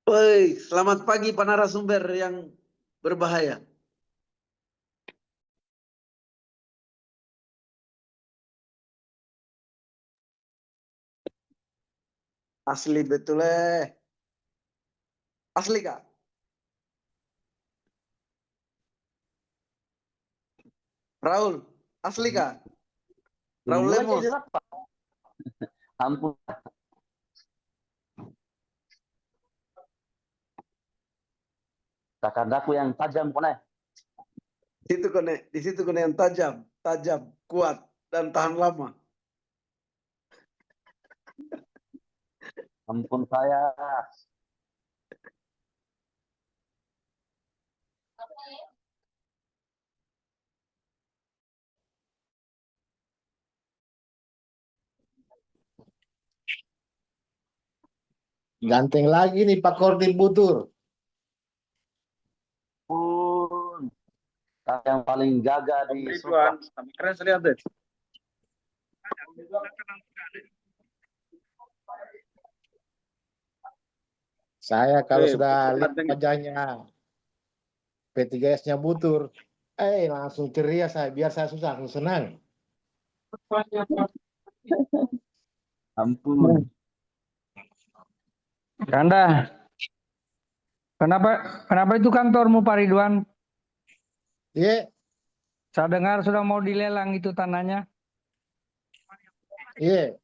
Woi, selamat pagi para narasumber yang berbahaya. Asli betul Asli kak. Raul, asli kak. Raul Dulu aja Lemos. dirapa. Ampun. Kakandaku yang tajam kone. Di situ kone yang tajam, kuat dan tahan lama. Ampun saya. Ganteng lagi nih Pak Kordi Butur. Pun. Yang paling gagah di Ridwan, keren sekali update. Saya kalau Eh, sudah lihat ganteng. wajahnya P3S-nya Butur, langsung ceria saya, biar saya susah, langsung senang. Ampun. Kanda, kenapa itu kantormu Pak Ridwan? Iya, Saya dengar sudah mau dilelang itu tanahnya. iya.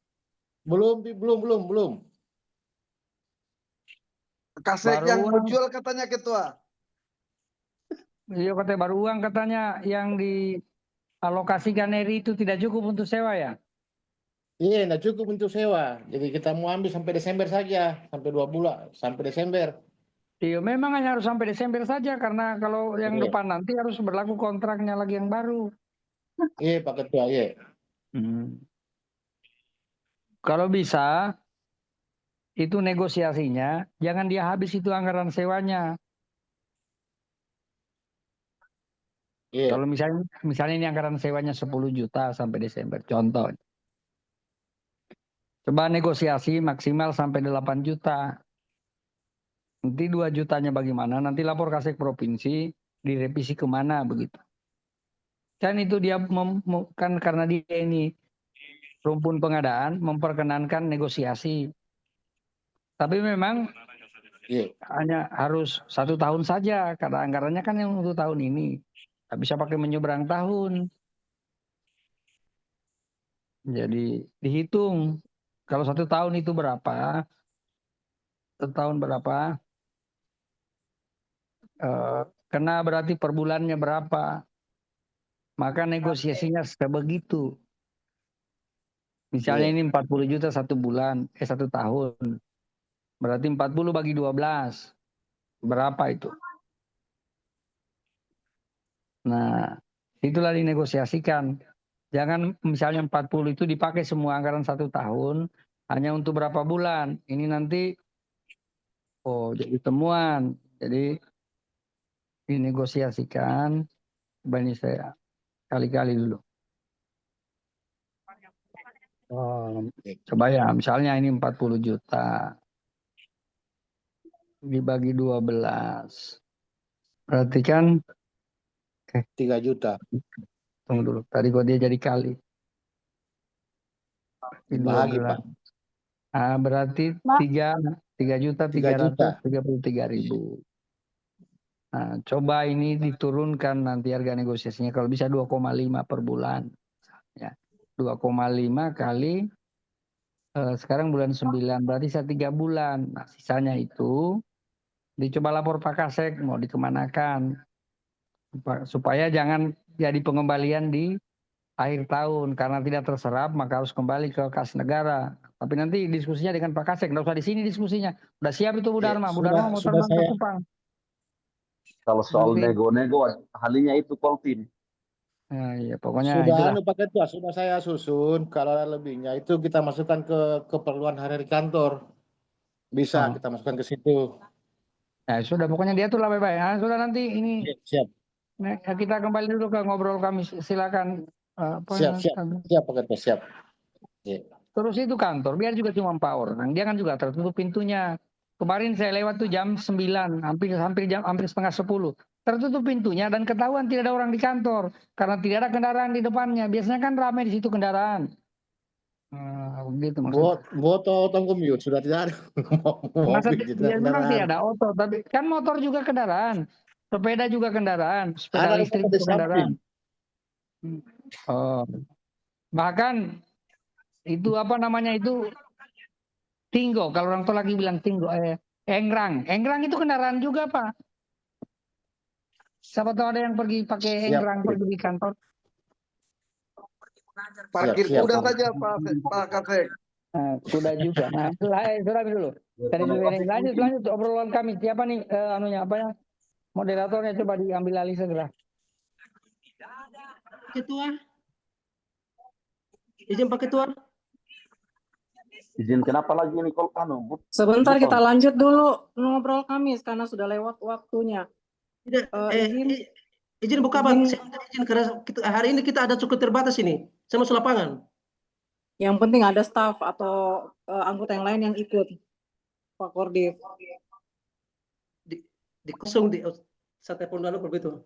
Belum. Kasek Baru yang mau uang, jual katanya ketua. iya katanya baru uang katanya yang dialokasikan RI itu tidak cukup untuk sewa ya? Iya, nggak cukup untuk sewa. Jadi kita mau ambil sampai Desember saja, sampai 2 bulan, sampai Desember. Iya memang hanya harus sampai Desember saja karena kalau yang Iya, depan nanti harus berlaku kontraknya lagi yang baru. iya Pak Ketua, iya. Kalau bisa itu negosiasinya jangan dia habis itu anggaran sewanya. Iya, Kalau misalnya ini anggaran sewanya 10 juta sampai Desember, contoh. Coba negosiasi maksimal sampai 8 juta. Nanti 2 jutanya bagaimana, nanti lapor Kasek Provinsi, direvisi kemana begitu. Kan itu dia kan karena dia ini rumpun pengadaan memperkenankan negosiasi. Tapi memang iya. hanya harus 1 tahun saja karena anggarannya kan yang untuk tahun ini. Tidak bisa pakai menyeberang tahun. Jadi dihitung kalau 1 tahun itu berapa, 1 tahun berapa, kena berarti per bulannya berapa. Maka negosiasinya sebegitu. Misalnya Iya. ini 40 juta 1 bulan, 1 tahun. Berarti 40 bagi 12. Berapa itu? Nah, itulah dinegosiasikan. Jangan misalnya 40 itu dipakai semua anggaran 1 tahun, hanya untuk berapa bulan. Ini nanti, jadi temuan. Jadi dinegosiasikan. Coba ini saya kali-kali dulu. Coba ya, misalnya ini 40 juta. Dibagi 12. Berarti kan 3 juta. tunggu dulu. Tadi kok dia jadi kali. Dibagi, 12. Pak. Nah, berarti 3 juta 3 juta. 333.000. Nah, coba ini diturunkan nanti harga negosiasinya kalau bisa 2,5 per bulan. Ya. 2,5 kali sekarang bulan 9 berarti 3 bulan. Nah, sisanya itu dicoba lapor Pak Kasek mau dikemanakan supaya jangan jadi pengembalian di akhir tahun karena tidak terserap maka harus kembali ke kas negara. Tapi nanti diskusinya dengan Pak Kasek, nggak usah di sini diskusinya. Udah siap itu Bu Iya, Dharma. Bu Dharma mau sudah terbang ke saya. Kupang. Kalau soal Nanti, nego-nego, halinya itu Kolpin. nah, ya pokoknya Sudah itulah. Pak Ketua, sudah saya susun. Kalau ada lebihnya itu kita masukkan ke keperluan hari kantor. Bisa Oh. kita masukkan ke situ. Nah, sudah pokoknya dia tuh lah baik-baik. Nah, sudah nanti ini Siap. kita kembali dulu ke ngobrol kami. Silakan. Siap Pak Ketua, siap. Iya. Terus itu kantor, biar juga cuma 4 orang. Dia kan juga tertutup pintunya. Kemarin saya lewat tuh jam 9, hampir setengah 10. Tertutup pintunya dan ketahuan tidak ada orang di kantor karena tidak ada kendaraan di depannya. Biasanya kan ramai di situ kendaraan. Nah, begitu maksudnya. Motor atau commute sudah tidak ada. Masa Mobil tidak ya memang kendaraan. tidak ada oto, tapi kan motor juga kendaraan, sepeda juga kendaraan, sepeda Ada listrik motor di juga samping. kendaraan. Oh, bahkan itu apa namanya itu Tinggo, kalau orang tua lagi bilang Tinggo, Engrang itu kendaraan juga Pak. Siapa tahu ada yang pergi pakai Siap. Engrang pergi di kantor. Parkir siap. kuda saja Pak Kapten. Nah, kuda juga. Nah, sudah dulu. Tadi sudah ini. Lanjut obrolan kami. Siapa nih anunya apa ya? Moderatornya coba diambil alih segera. Ketua. Izin Pak Ketua. Izin kenapa lagi ini kalau Sebentar Bukan. kita lanjut dulu ngobrol Kamis karena sudah lewat waktunya. Tidak, Izin. izin buka Pak. Izin. Saya minta izin karena hari ini kita ada cukup terbatas ini. Saya masuk lapangan. Yang penting ada staf atau anggota yang lain yang ikut. Pak Kordiv. Di kosong di santai pun lalu begitu.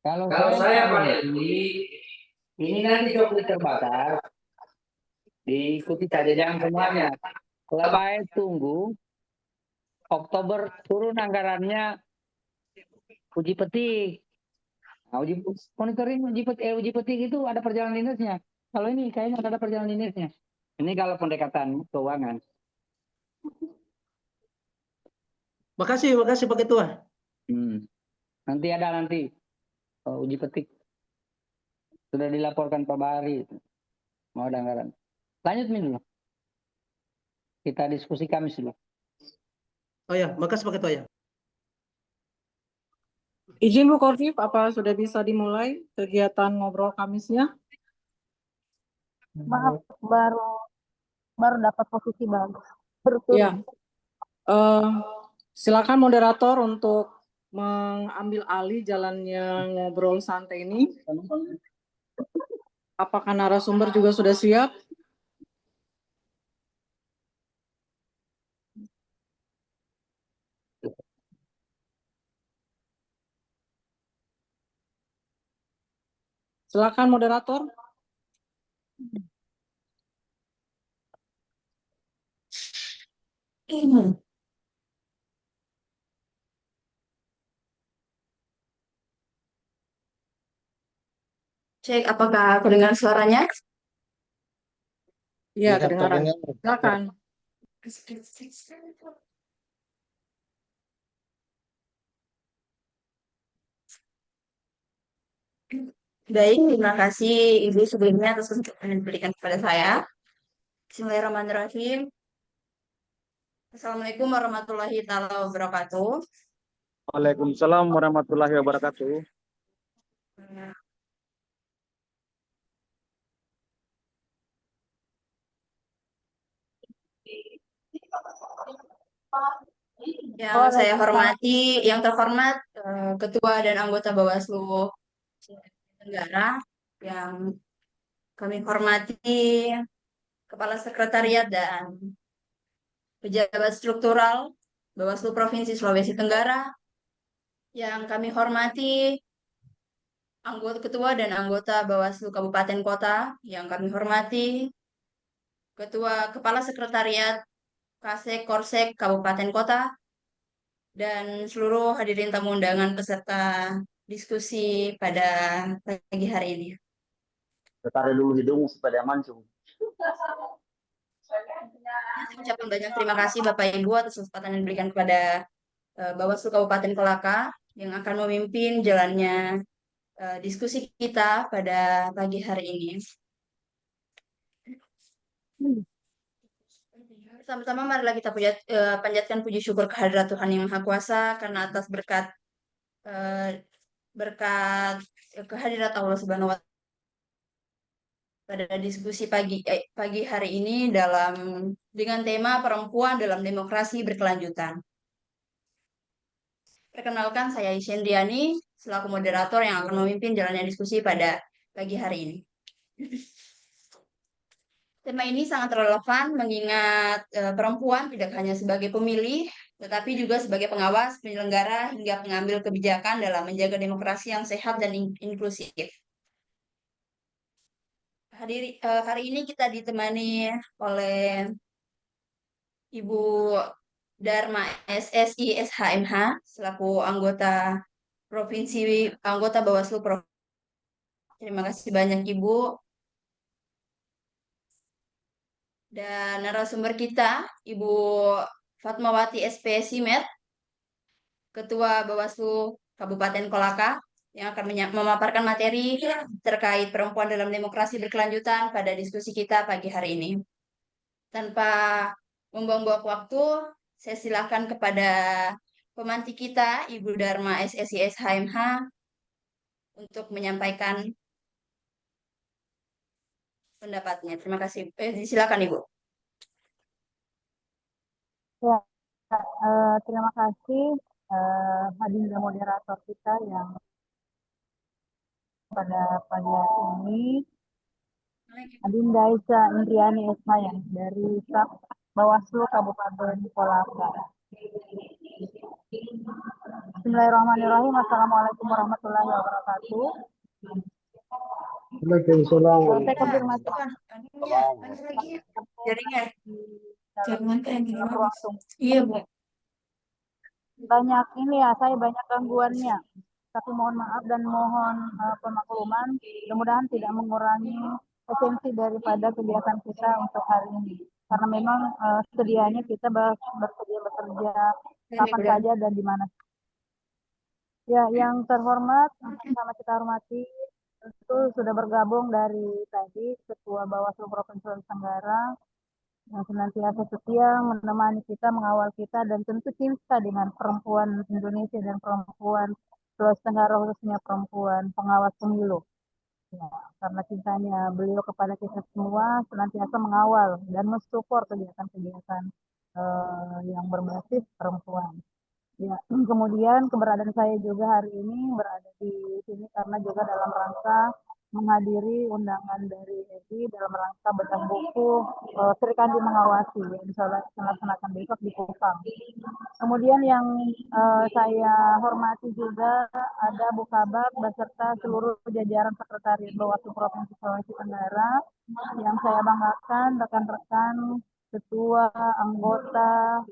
Kalau saya Pak ini nanti cukup terbatas. Diikuti saja jangan semuanya. Lebih baik tunggu Oktober turun anggarannya uji petik. Nah, uji petik itu ada perjalanan dinasnya. Kalau ini kayaknya ada perjalanan dinasnya. Ini kalau pendekatan keuangan. Makasih Pak Ketua. Nanti ada uji petik. Sudah dilaporkan Pak Bahari. Mau ada anggaran. Lanjut dulu. Kita diskusi Kamis dulu. Oh ya, makasih Pak Ketua ya. Izin Bu Kordiv, apa sudah bisa dimulai kegiatan ngobrol Kamisnya? Maaf, baru dapat posisi bagus. Ya. Silakan moderator untuk mengambil alih jalannya ngobrol santai ini. Apakah narasumber juga sudah siap? Silakan moderator. Cek apakah kedengaran suaranya? Ya, Tidak kedengaran. terdengar. Silakan. Baik, terima kasih Ibu sebelumnya atas kesempatan yang diberikan kepada saya. Bismillahirrahmanirrahim. Assalamualaikum warahmatullahi wabarakatuh. Waalaikumsalam warahmatullahi wabarakatuh. Yang saya hormati, yang terhormat Ketua dan anggota Bawaslu Tenggara, yang kami hormati Kepala Sekretariat dan pejabat struktural Bawaslu Provinsi Sulawesi Tenggara, yang kami hormati anggota Ketua dan anggota Bawaslu Kabupaten Kota, yang kami hormati Kepala Sekretariat Kasek Korsek Kabupaten Kota, dan seluruh hadirin tamu undangan peserta diskusi pada pagi hari ini. Tarik dulu hidung supaya mancung. Saya ucapkan banyak terima kasih Bapak Ibu atas kesempatan yang diberikan kepada Bawaslu Kabupaten Kolaka yang akan memimpin jalannya diskusi kita pada pagi hari ini. Sama-sama marilah kita panjatkan puji syukur kehadirat Tuhan Yang Maha Kuasa karena atas berkat kehadirat Allah Subhanahu wa Ta'ala pada diskusi pagi hari ini dengan tema perempuan dalam demokrasi berkelanjutan. Perkenalkan, saya Isyendriani selaku moderator yang akan memimpin jalannya diskusi pada pagi hari ini. Tema ini sangat relevan mengingat perempuan tidak hanya sebagai pemilih, tetapi juga sebagai pengawas, penyelenggara, hingga pengambil kebijakan dalam menjaga demokrasi yang sehat dan inklusif. Hari ini kita ditemani oleh Ibu Dharma SSI SHMH selaku anggota Bawaslu Provinsi. Terima kasih banyak Ibu. Dan narasumber kita, Ibu Fatmawati SPSI Med, Ketua Bawaslu Kabupaten Kolaka, yang akan memaparkan materi terkait perempuan dalam demokrasi berkelanjutan pada diskusi kita pagi hari ini. Tanpa membuang-buang waktu, saya silakan kepada pemantik kita, Ibu Dharma SSI SHMH, untuk menyampaikan pendapatnya. Terima kasih. Silakan Ibu. Ya, terima kasih Adinda moderator kita yang pada pagi hari ini, Adinda Isa Indriani SH yang dari Staf Bawaslu Kabupaten Kolaka. Bismillahirrahmanirrahim. Assalamualaikum warahmatullahi wabarakatuh. Waalaikumsalam. Saya konfirmasi. Jaringan. Jangan kayak gini. Waktu. Iya, Bu. Banyak ini ya, saya banyak gangguannya. Tapi mohon maaf dan mohon pemakluman. Mudah-mudahan tidak mengurangi esensi daripada kegiatan kita untuk hari ini. Karena memang sedianya kita bersedia bekerja kapan saja dan di mana. Ya, yang terhormat, sama kita hormati, tentu sudah bergabung dari tadi Ketua Bawaslu Provinsi Sulawesi Tenggara yang senantiasa setia menemani kita, mengawal kita, dan tentu cinta dengan perempuan Indonesia dan perempuan Sulawesi Tenggara, khususnya perempuan pengawas pemilu. Ya, karena cintanya beliau kepada kita semua, senantiasa mengawal dan mensupport kegiatan-kegiatan yang berbasis perempuan. Ya, kemudian keberadaan saya juga hari ini berada di sini karena juga dalam rangka menghadiri undangan dari EDI dalam rangka bedah buku Sri Kandi Mengawasi yang dilaksanakan besok di Kupang. Kemudian yang saya hormati juga ada Bu Kabak beserta seluruh jajaran Sekretariat Bawaslu Provinsi Sulawesi Tenggara yang saya banggakan, rekan-rekan, ketua, anggota,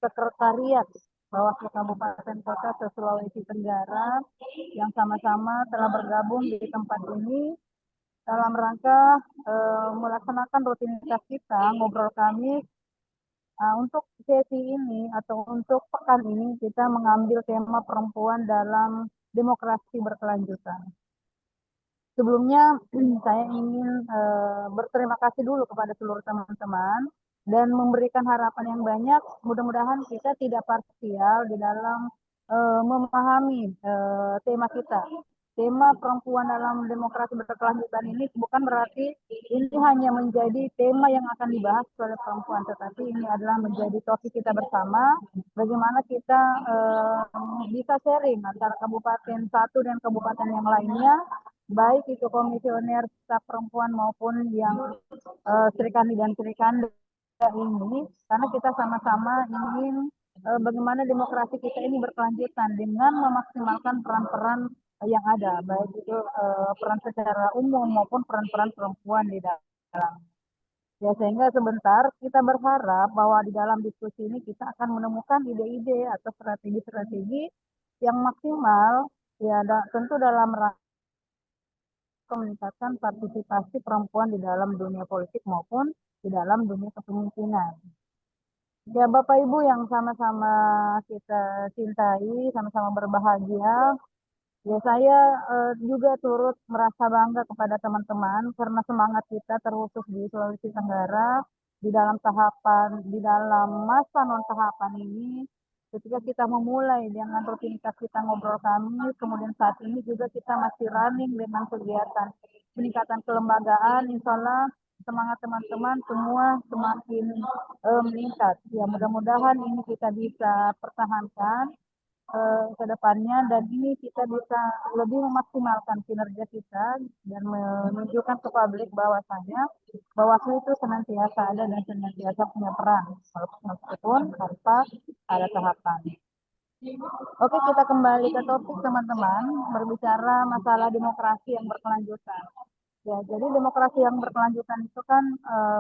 sekretariat Bawaslu Kabupaten Kota se-Sulawesi Tenggara yang sama-sama telah bergabung di tempat ini dalam rangka melaksanakan rutinitas kita ngobrol Kamis. Untuk sesi ini atau untuk pekan ini kita mengambil tema perempuan dalam demokrasi berkelanjutan. Sebelumnya saya ingin berterima kasih dulu kepada seluruh teman-teman dan memberikan harapan yang banyak. Mudah-mudahan kita tidak parsial di dalam memahami tema kita. Tema perempuan dalam demokrasi berkelanjutan ini bukan berarti ini hanya menjadi tema yang akan dibahas oleh perempuan, tetapi ini adalah menjadi topik kita bersama. Bagaimana kita bisa sharing antara kabupaten satu dan kabupaten yang lainnya, baik itu komisioner staf perempuan maupun yang Sri Kandi dan Sri Kandi ini, karena kita sama-sama ingin bagaimana demokrasi kita ini berkelanjutan dengan memaksimalkan peran-peran yang ada, baik itu peran secara umum maupun peran-peran perempuan di dalam. Ya, sehingga sebentar kita berharap bahwa di dalam diskusi ini kita akan menemukan ide-ide atau strategi-strategi yang maksimal, ya tentu dalam rangka meningkatkan partisipasi perempuan di dalam dunia politik maupun di dalam dunia kepemimpinan. Ya, Bapak Ibu yang sama-sama kita cintai, sama-sama berbahagia, ya saya juga turut merasa bangga kepada teman-teman karena semangat kita terkhusus di Sulawesi Tenggara di dalam masa non tahapan ini, ketika kita memulai dengan rutinitas kita ngobrol Kamis, kemudian saat ini juga kita masih running dengan kegiatan peningkatan kelembagaan. Insya Allah semangat teman-teman semua semakin meningkat. Ya, mudah-mudahan ini kita bisa pertahankan ke depannya, dan ini kita bisa lebih memaksimalkan kinerja kita dan menunjukkan ke publik bahwasanya Bawaslu itu senantiasa ada dan senantiasa punya peran meskipun tanpa ada tahapan. Oke, kita kembali ke topik teman-teman, berbicara masalah demokrasi yang berkelanjutan. Ya, jadi demokrasi yang berkelanjutan itu kan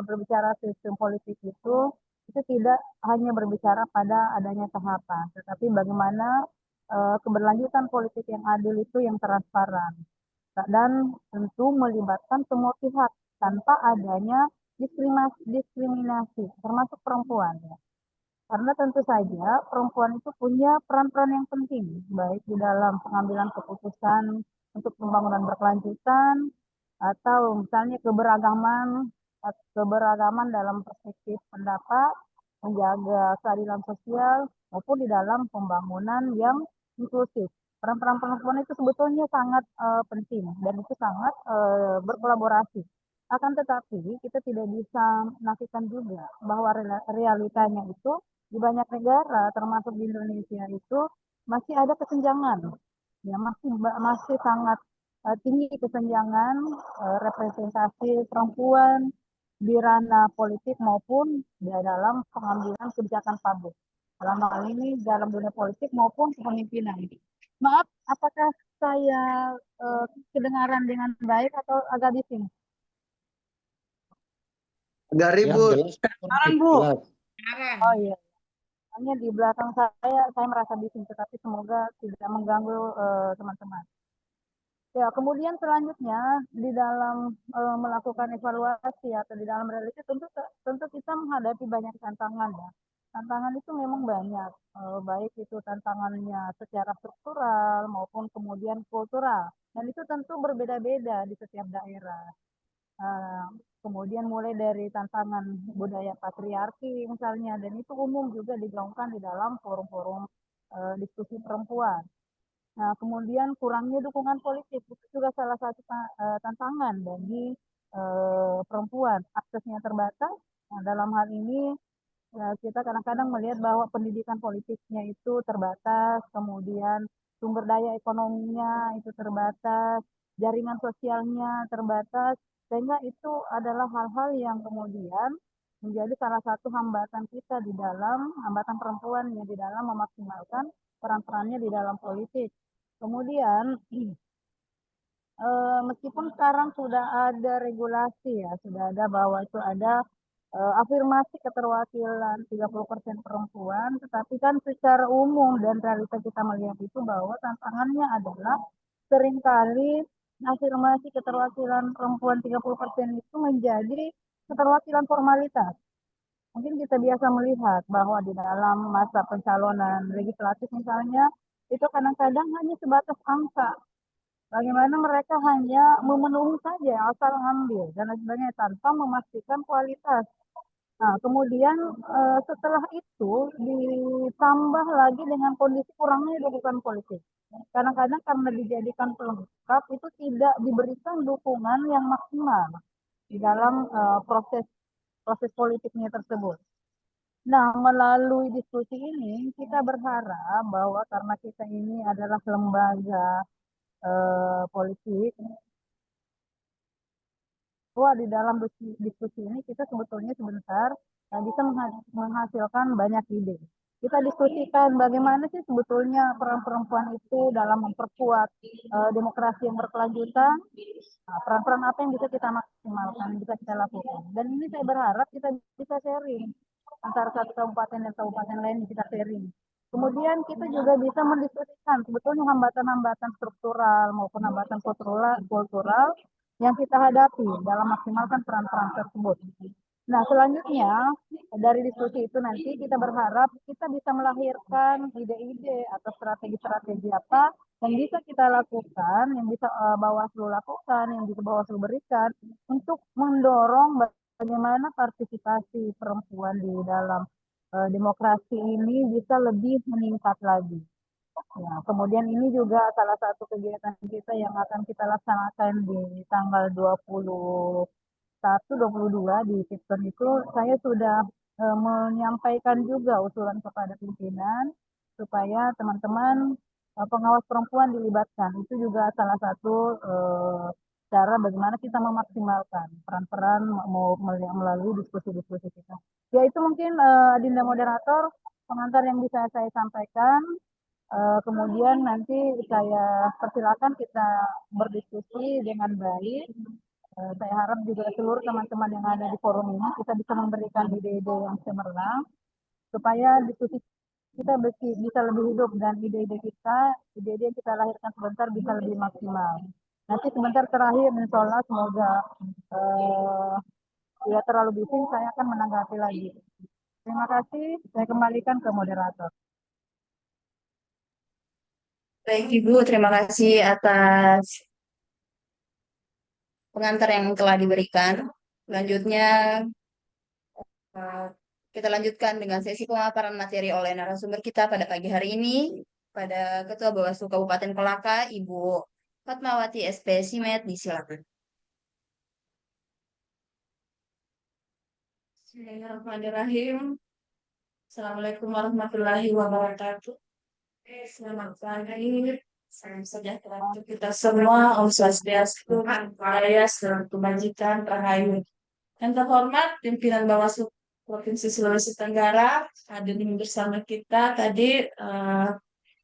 berbicara sistem politik itu tidak hanya berbicara pada adanya tahapan, tetapi bagaimana keberlanjutan politik yang adil itu yang transparan dan tentu melibatkan semua pihak tanpa adanya diskriminasi termasuk perempuan ya. Karena tentu saja perempuan itu punya peran-peran yang penting, baik di dalam pengambilan keputusan untuk pembangunan berkelanjutan, atau misalnya keberagaman dalam perspektif pendapat, menjaga keadilan sosial, maupun di dalam pembangunan yang inklusif. Peran-peran perempuan itu sebetulnya sangat penting dan itu sangat berkolaborasi. Akan tetapi kita tidak bisa menafikan juga bahwa realitanya itu di banyak negara termasuk di Indonesia itu masih ada kesenjangan, ya masih sangat tinggi kesenjangan representasi perempuan di ranah politik maupun di dalam pengambilan kebijakan publik. Dalam hal ini dalam dunia politik maupun kepemimpinan. Maaf, apakah saya kedengaran dengan baik atau agak bising? Agak Ya, ribut. jelas. Kedengaran, Bu. Jelas. Oh iya. Hanya di belakang saya merasa bising, tetapi semoga tidak mengganggu teman-teman. Ya, kemudian selanjutnya di dalam melakukan evaluasi atau di dalam realisasi tentu kita menghadapi banyak tantangan ya. Tantangan itu memang banyak, baik itu tantangannya secara struktural maupun kemudian kultural. Dan itu tentu berbeda-beda di setiap daerah. Kemudian mulai dari tantangan budaya patriarki misalnya, dan itu umum juga digaungkan di dalam forum-forum diskusi perempuan. Nah, kemudian kurangnya dukungan politik itu juga salah satu tantangan bagi perempuan. Aksesnya terbatas. Nah, dalam hal ini kita kadang-kadang melihat bahwa pendidikan politiknya itu terbatas, kemudian sumber daya ekonominya itu terbatas, jaringan sosialnya terbatas, sehingga itu adalah hal-hal yang kemudian menjadi salah satu hambatan kita di dalam, hambatan perempuan ya di dalam memaksimalkan peran-perannya di dalam politik. Kemudian meskipun sekarang sudah ada regulasi ya, sudah ada bahwa itu ada afirmasi keterwakilan 30% perempuan, tetapi kan secara umum dan realita kita melihat itu bahwa tantangannya adalah seringkali afirmasi keterwakilan perempuan 30% itu menjadi keterwakilan formalitas. Mungkin kita biasa melihat bahwa di dalam masa pencalonan legislatif misalnya, itu kadang-kadang hanya sebatas angka. Bagaimana mereka hanya memenuhi saja, asal ngambil, dan lain sebagainya, tanpa memastikan kualitas. Nah, kemudian setelah itu ditambah lagi dengan kondisi kurangnya dukungan politik. Kadang-kadang karena dijadikan pelengkap, itu tidak diberikan dukungan yang maksimal di dalam proses politiknya tersebut. Nah, melalui diskusi ini kita berharap bahwa karena kita ini adalah lembaga politik, bahwa di dalam diskusi ini kita sebetulnya sebentar bisa menghasilkan banyak ide. Kita diskusikan bagaimana sih sebetulnya peran perempuan itu dalam memperkuat demokrasi yang berkelanjutan, peran-peran apa yang bisa kita maksimalkan, bisa kita lakukan. Dan ini saya berharap kita bisa sharing antara satu kabupaten dan kabupaten lain, kita sharing. Kemudian kita juga bisa mendiskusikan sebetulnya hambatan-hambatan struktural maupun hambatan kultural yang kita hadapi dalam maksimalkan peran-peran tersebut. Nah, selanjutnya dari diskusi itu nanti kita berharap kita bisa melahirkan ide-ide atau strategi-strategi apa yang bisa kita lakukan, yang bisa Bawaslu lakukan, yang bisa Bawaslu berikan untuk mendorong bagaimana partisipasi perempuan di dalam demokrasi ini bisa lebih meningkat lagi. Ya, kemudian ini juga salah satu kegiatan kita yang akan kita laksanakan di tanggal 21-22 di Tipton itu, saya sudah menyampaikan juga usulan kepada pimpinan supaya teman-teman pengawas perempuan dilibatkan. Itu juga salah satu cara bagaimana kita memaksimalkan peran-peran melalui diskusi-diskusi kita. Ya itu mungkin Adinda moderator pengantar yang bisa saya sampaikan. Kemudian nanti saya persilakan kita berdiskusi dengan baik. Saya harap juga seluruh teman-teman yang ada di forum ini kita bisa memberikan ide-ide yang cemerlang supaya diskusi kita bisa lebih hidup dan ide-ide yang kita lahirkan sebentar bisa lebih maksimal. Nanti sebentar terakhir, insya Allah semoga tidak terlalu bising, saya akan menanggapi lagi. Terima kasih, saya kembalikan ke moderator. Baik Ibu, terima kasih atas pengantar yang telah diberikan. Selanjutnya kita lanjutkan dengan sesi pemaparan materi oleh narasumber kita pada pagi hari ini, pada Ketua Bawaslu Kabupaten Kolaka, Ibu Fatmawati SP Simet, disilakan. Bismillahirrahmanirrahim. Assalamualaikum warahmatullahi wabarakatuh. Selamat pagi, salam sejahtera untuk kita semua. Om Swastiastu, Namo Salam Kebajikan, Rahayu. Yang terhormat pimpinan Bawaslu Provinsi Sulawesi Tenggara, hadir bersama kita tadi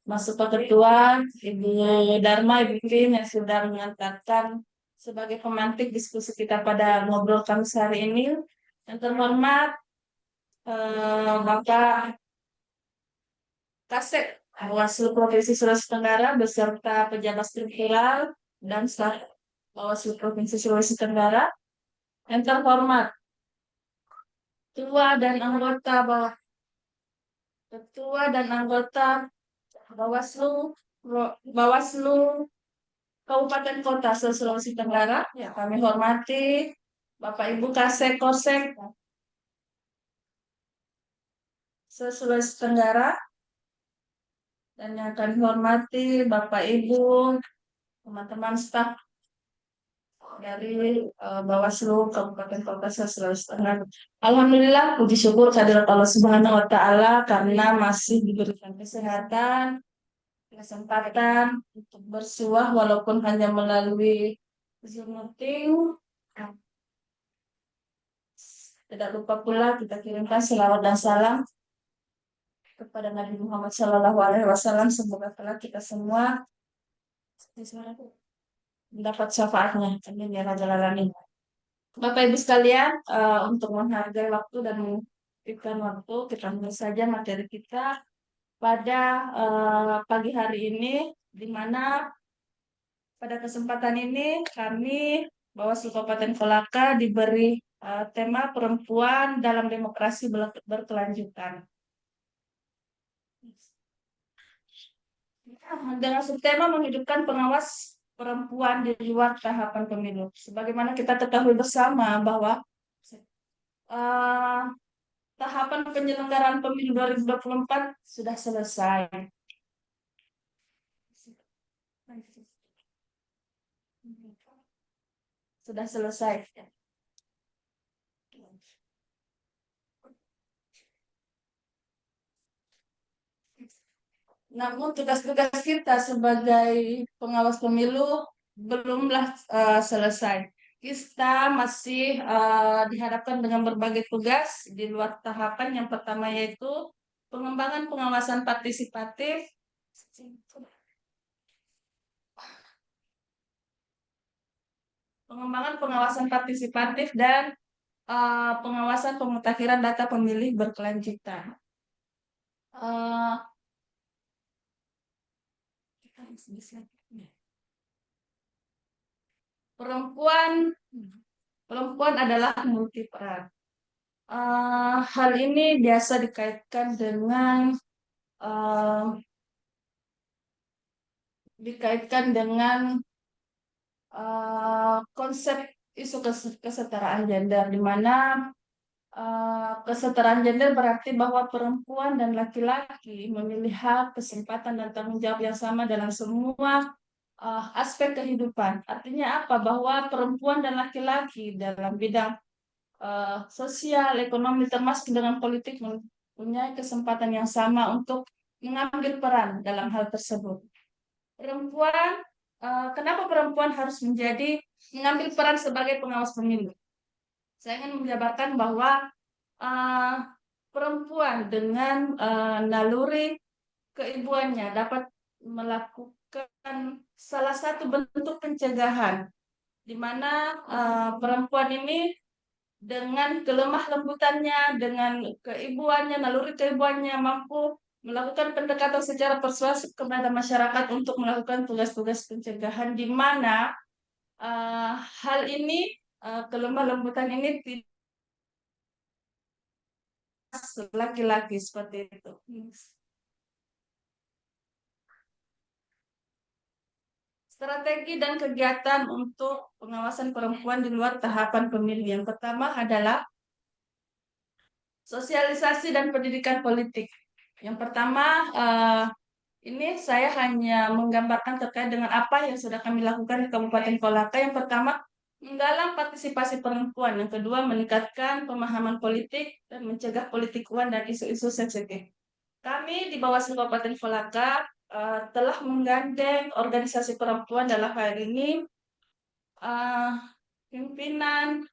Mas Pak Ketua, Ibu Dharma, Ibu Pin yang sudah mengantarkan sebagai pemantik diskusi kita pada ngobrol kami hari ini. Yang terhormat Bapak Kasek Bawaslu Provinsi Sulawesi Tenggara beserta pejabat struktural dan staf Bawaslu Provinsi Sulawesi Tenggara. Yang terhormat Ketua dan anggota Bawaslu Kabupaten Kota Sulawesi Tenggara yang kami hormati, Bapak Ibu Kasek Kosek Sulawesi Tenggara, dan yang kami hormati Bapak Ibu, teman-teman staf dari Bawaslu Kabupaten Kota Sulawesi Tenggara. Alhamdulillah, puji syukur kehadirat Allah Subhanahu wa Ta'ala karena masih diberikan kesehatan, kesempatan untuk bersuah walaupun hanya melalui Zoom meeting. Tidak lupa pula kita kirimkan selawat dan salam kepada Nabi Muhammad SAW. Semoga kita semua mendapat syafaatnya. Amin ya rabbal alamin. Bapak Ibu sekalian, untuk menghargai waktu dan memberikan waktu, kita mulai saja materi kita pada pagi hari ini, di mana pada kesempatan ini kami Bawaslu Kabupaten Kolaka diberi tema perempuan dalam demokrasi berkelanjutan. Dengan subtema menghidupkan pengawas perempuan di luar tahapan pemilu. Sebagaimana kita ketahui bersama bahwa tahapan penyelenggaraan pemilu 2024 sudah selesai. Sudah selesai. Namun tugas-tugas kita sebagai pengawas pemilu belumlah selesai. Kita masih dihadapkan dengan berbagai tugas di luar tahapan. Yang pertama yaitu pengembangan pengawasan partisipatif, dan pengawasan pemutakhiran data pemilih berkelanjutan. Perempuan adalah multiperan. Hal ini biasa dikaitkan dengan konsep isu kesetaraan gender, di mana kesetaraan gender berarti bahwa perempuan dan laki-laki memiliki hak, kesempatan, dan tanggung jawab yang sama dalam semua aspek kehidupan. Artinya apa? Bahwa perempuan dan laki-laki dalam bidang sosial, ekonomi, termasuk dengan politik mempunyai kesempatan yang sama untuk mengambil peran dalam hal tersebut. Perempuan, kenapa perempuan harus mengambil peran sebagai pengawas pemilu? Saya ingin menjabarkan bahwa perempuan dengan naluri keibuannya dapat melakukan salah satu bentuk pencegahan, di mana perempuan ini dengan kelemah lembutannya, dengan keibuannya, naluri keibuannya mampu melakukan pendekatan secara persuasif kepada masyarakat untuk melakukan tugas-tugas pencegahan, di mana hal ini, kelemah lembutan ini tidak laki-laki seperti itu. Strategi dan kegiatan untuk pengawasan perempuan di luar tahapan pemilu. Yang pertama adalah sosialisasi dan pendidikan politik. Yang pertama, ini saya hanya menggambarkan terkait dengan apa yang sudah kami lakukan di Kabupaten Kolaka. Yang pertama, menggalang partisipasi perempuan. Yang kedua, meningkatkan pemahaman politik dan mencegah politik uang dan isu-isu sensitif. Kami di Bawaslu Kabupaten Kolaka telah menggandeng organisasi perempuan dalam hal ini pimpinan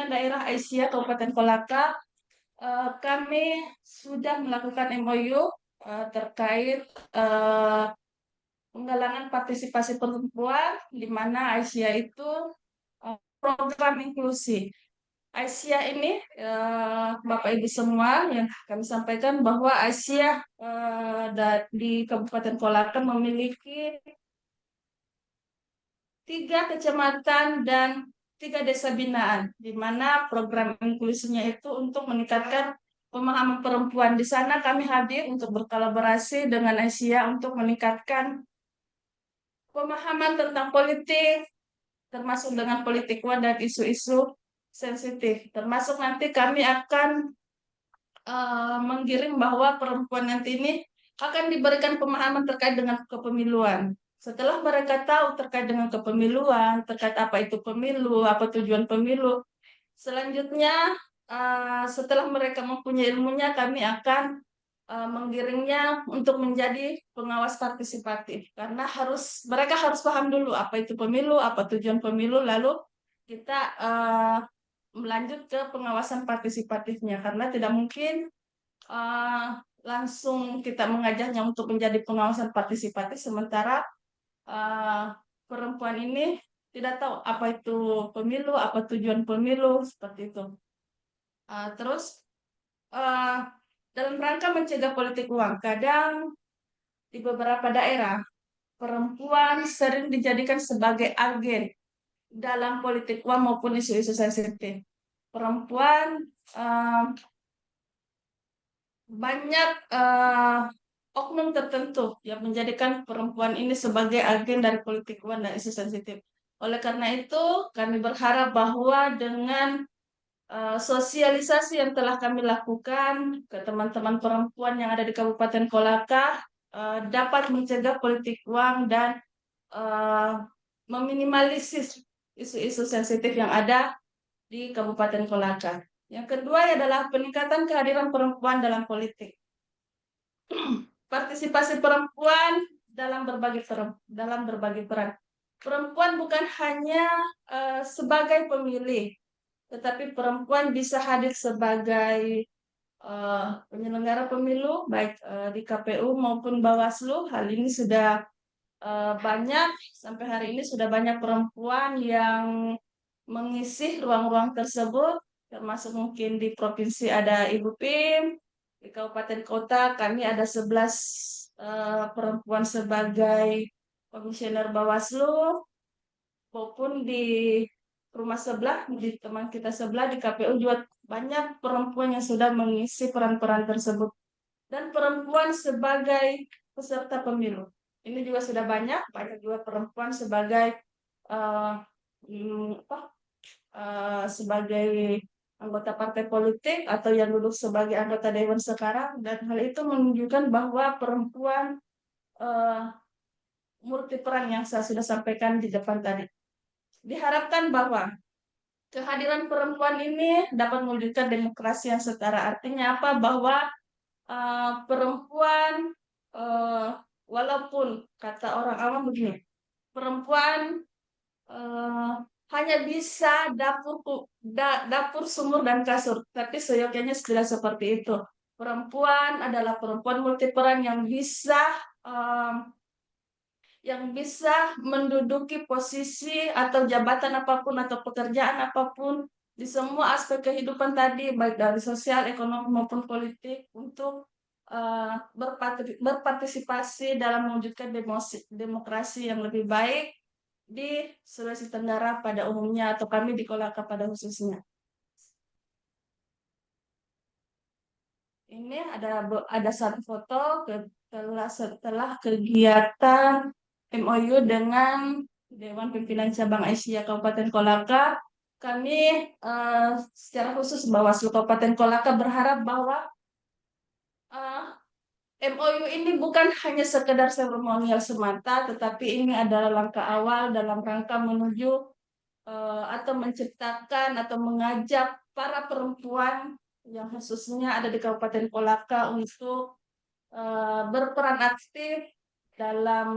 daerah Aisyah Kabupaten Kolaka. Kami sudah melakukan MOU terkait penggalangan partisipasi perempuan, di mana Aisyah itu program inklusi. Aisyah ini, Bapak Ibu semua, yang kami sampaikan bahwa Aisyah di Kabupaten Kolaka memiliki 3 kecamatan dan 3 desa binaan, di mana program inklusinya itu untuk meningkatkan pemahaman perempuan. Di sana kami hadir untuk berkolaborasi dengan Aisyah untuk meningkatkan pemahaman tentang politik, termasuk dengan politik uang dan isu-isu sensitif. Termasuk nanti kami akan menggiring bahwa perempuan nanti ini akan diberikan pemahaman terkait dengan kepemiluan. Setelah mereka tahu terkait dengan kepemiluan, terkait apa itu pemilu, apa tujuan pemilu, selanjutnya setelah mereka mempunyai ilmunya, kami akan menggiringnya untuk menjadi pengawas partisipatif. Karena mereka harus paham dulu apa itu pemilu, apa tujuan pemilu, lalu kita melanjut ke pengawasan partisipatifnya, karena tidak mungkin langsung kita mengajarnya untuk menjadi pengawasan partisipatif sementara perempuan ini tidak tahu apa itu pemilu, apa tujuan pemilu, seperti itu. Terus dalam rangka mencegah politik uang, kadang di beberapa daerah perempuan sering dijadikan sebagai agen dalam politik uang maupun isu-isu sensitif. Perempuan banyak oknum tertentu yang menjadikan perempuan ini sebagai agen dari politik uang dan isu sensitif. Oleh karena itu, kami berharap bahwa dengan sosialisasi yang telah kami lakukan ke teman-teman perempuan yang ada di Kabupaten Kolaka dapat mencegah politik uang dan meminimalisir isu-isu sensitif yang ada di Kabupaten Kolaka. Yang kedua adalah peningkatan kehadiran perempuan dalam politik. Partisipasi perempuan dalam berbagai peran. Perempuan bukan hanya sebagai pemilih, tetapi perempuan bisa hadir sebagai penyelenggara pemilu, baik di KPU maupun Bawaslu. Hal ini sudah banyak, sampai hari ini sudah banyak perempuan yang mengisi ruang-ruang tersebut, termasuk mungkin di provinsi ada Ibu Pim, di kabupaten kota kami ada 11 perempuan sebagai komisioner Bawaslu, maupun di rumah sebelah, di teman kita sebelah di KPU juga banyak perempuan yang sudah mengisi peran-peran tersebut. Dan perempuan sebagai peserta pemilu. Ini juga sudah banyak juga perempuan sebagai sebagai anggota partai politik atau yang duduk sebagai anggota dewan sekarang, dan hal itu menunjukkan bahwa perempuan multi peran yang saya sudah sampaikan di depan tadi. Diharapkan bahwa kehadiran perempuan ini dapat mewujudkan demokrasi yang setara. Artinya apa? Bahwa perempuan, walaupun kata orang awam begini, perempuan hanya bisa dapur, sumur dan kasur, tapi seyogyanya tidak seperti itu. Perempuan adalah perempuan multiperan yang bisa menduduki posisi atau jabatan apapun atau pekerjaan apapun di semua aspek kehidupan tadi, baik dari sosial, ekonomi maupun politik, untuk berpartisipasi dalam mewujudkan demokrasi yang lebih baik di Sulawesi Tenggara pada umumnya, atau kami di Kolaka pada khususnya. Ini ada satu foto setelah kegiatan MOU dengan Dewan Pimpinan Cabang Asia Kabupaten Kolaka. Kami secara khusus Bawaslu Kabupaten Kolaka berharap bahwa MOU ini bukan hanya sekedar seremonial semata, tetapi ini adalah langkah awal dalam rangka menuju atau menciptakan atau mengajak para perempuan yang khususnya ada di Kabupaten Kolaka untuk berperan aktif dalam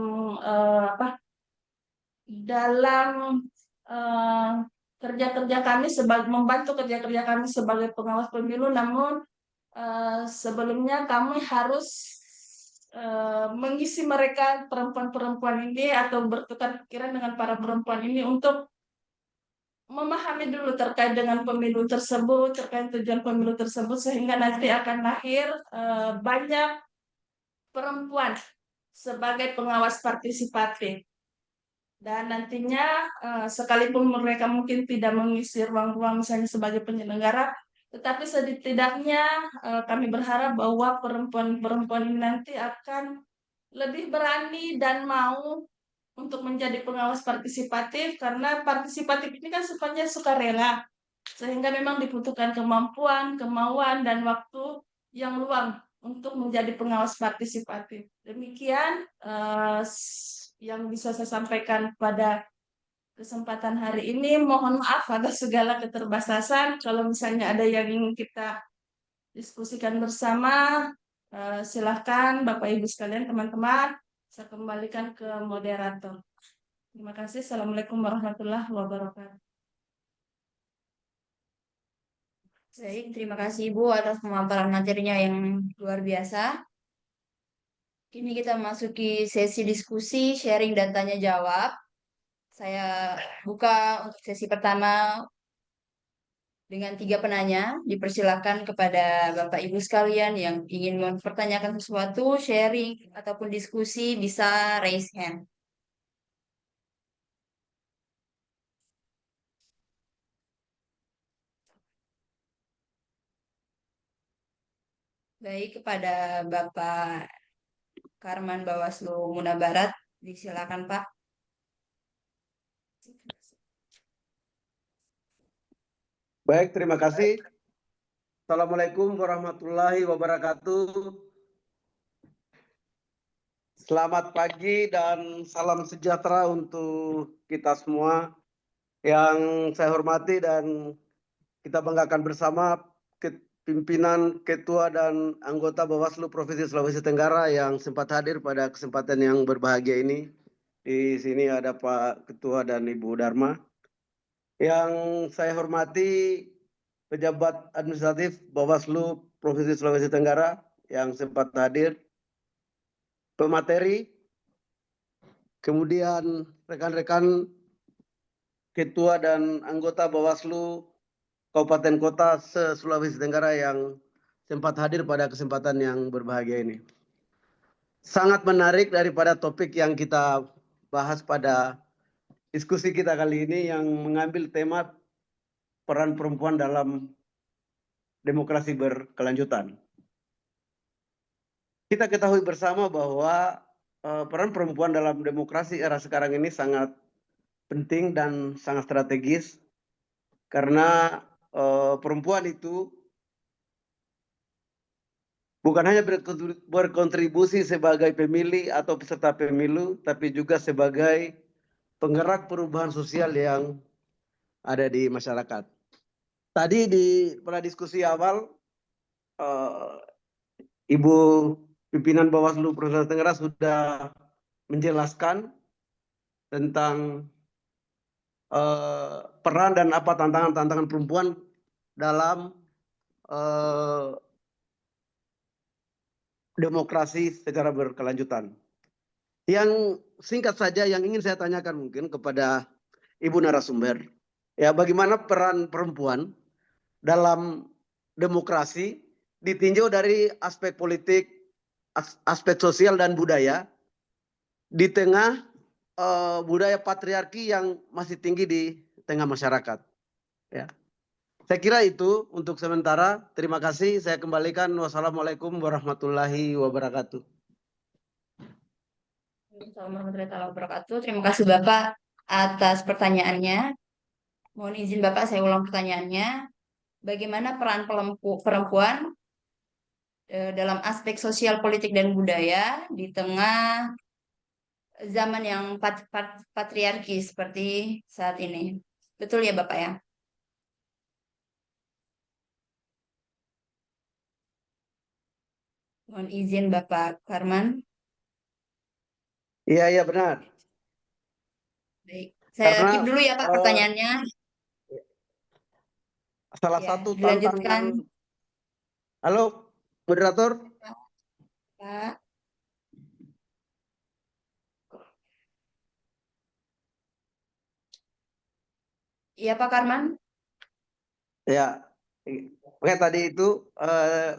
kerja-kerja kami, membantu kerja-kerja kami sebagai pengawas pemilu. Namun sebelumnya kami harus mengisi mereka, perempuan-perempuan ini, atau bertukar pikiran dengan para perempuan ini untuk memahami dulu terkait dengan pemilu tersebut, terkait tujuan pemilu tersebut, sehingga nanti akan lahir banyak perempuan sebagai pengawas partisipatif. Dan nantinya sekalipun mereka mungkin tidak mengisi ruang-ruang misalnya sebagai penyelenggara, tetapi setidaknya kami berharap bahwa perempuan-perempuan ini nanti akan lebih berani dan mau untuk menjadi pengawas partisipatif, karena partisipatif ini kan sifatnya sukarela, sehingga memang dibutuhkan kemampuan, kemauan, dan waktu yang luang untuk menjadi pengawas partisipatif. Demikian yang bisa saya sampaikan pada kesempatan hari ini. Mohon maaf atas segala keterbatasan. Kalau misalnya ada yang ingin kita diskusikan bersama, silahkan Bapak Ibu sekalian, teman-teman, saya kembalikan ke moderator. Terima kasih. Assalamualaikum warahmatullahi wabarakatuh. Baik, terima kasih Ibu atas pemaparan materinya yang luar biasa. Kini kita masuki sesi diskusi, sharing dan tanya jawab. Saya buka untuk sesi pertama dengan 3 penanya. Dipersilakan kepada Bapak Ibu sekalian yang ingin mempertanyakan sesuatu, sharing ataupun diskusi, bisa raise hand. Baik, kepada Bapak Karman Bawaslu Muna Barat, disilakan Pak. Baik, terima kasih. Assalamualaikum warahmatullahi wabarakatuh. Selamat pagi dan salam sejahtera untuk kita semua. Yang saya hormati dan kita banggakan bersama pimpinan, ketua, dan anggota Bawaslu Provinsi Sulawesi Tenggara yang sempat hadir pada kesempatan yang berbahagia ini. Di sini ada Pak Ketua dan Ibu Dharma. Yang saya hormati pejabat administratif Bawaslu Provinsi Sulawesi Tenggara yang sempat hadir, pemateri, kemudian rekan-rekan ketua dan anggota Bawaslu Kabupaten Kota se-Sulawesi Tenggara yang sempat hadir pada kesempatan yang berbahagia ini. Sangat menarik daripada topik yang kita bahas pada diskusi kita kali ini, yang mengambil tema peran perempuan dalam demokrasi berkelanjutan. Kita ketahui bersama bahwa peran perempuan dalam demokrasi era sekarang ini sangat penting dan sangat strategis, karena perempuan itu bukan hanya berkontribusi sebagai pemilih atau peserta pemilu, tapi juga sebagai penggerak perubahan sosial yang ada di masyarakat. Tadi pada diskusi awal, Ibu pimpinan Bawaslu Provinsi Tenggara sudah menjelaskan tentang peran dan apa tantangan-tantangan perempuan dalam demokrasi secara berkelanjutan. Yang singkat saja yang ingin saya tanyakan mungkin kepada Ibu narasumber, ya bagaimana peran perempuan dalam demokrasi ditinjau dari aspek politik, aspek sosial dan budaya di tengah budaya patriarki yang masih tinggi di tengah masyarakat. Ya. Saya kira itu untuk sementara. Terima kasih. Saya kembalikan. Wassalamualaikum warahmatullahi wabarakatuh. Assalamualaikum warahmatullahi wabarakatuh. Terima kasih Bapak atas pertanyaannya. Mohon izin Bapak, saya ulang pertanyaannya. Bagaimana peran perempuan dalam aspek sosial, politik, dan budaya di tengah zaman yang patriarki seperti saat ini? Betul ya Bapak ya? Mohon izin Bapak Karman. Iya, benar. Baik, saya keep dulu ya Pak pertanyaannya. Salah Ya, satu dilanjutkan. tantangan. Halo, moderator. Pak. Iya Pak Karman. Ya, oke tadi itu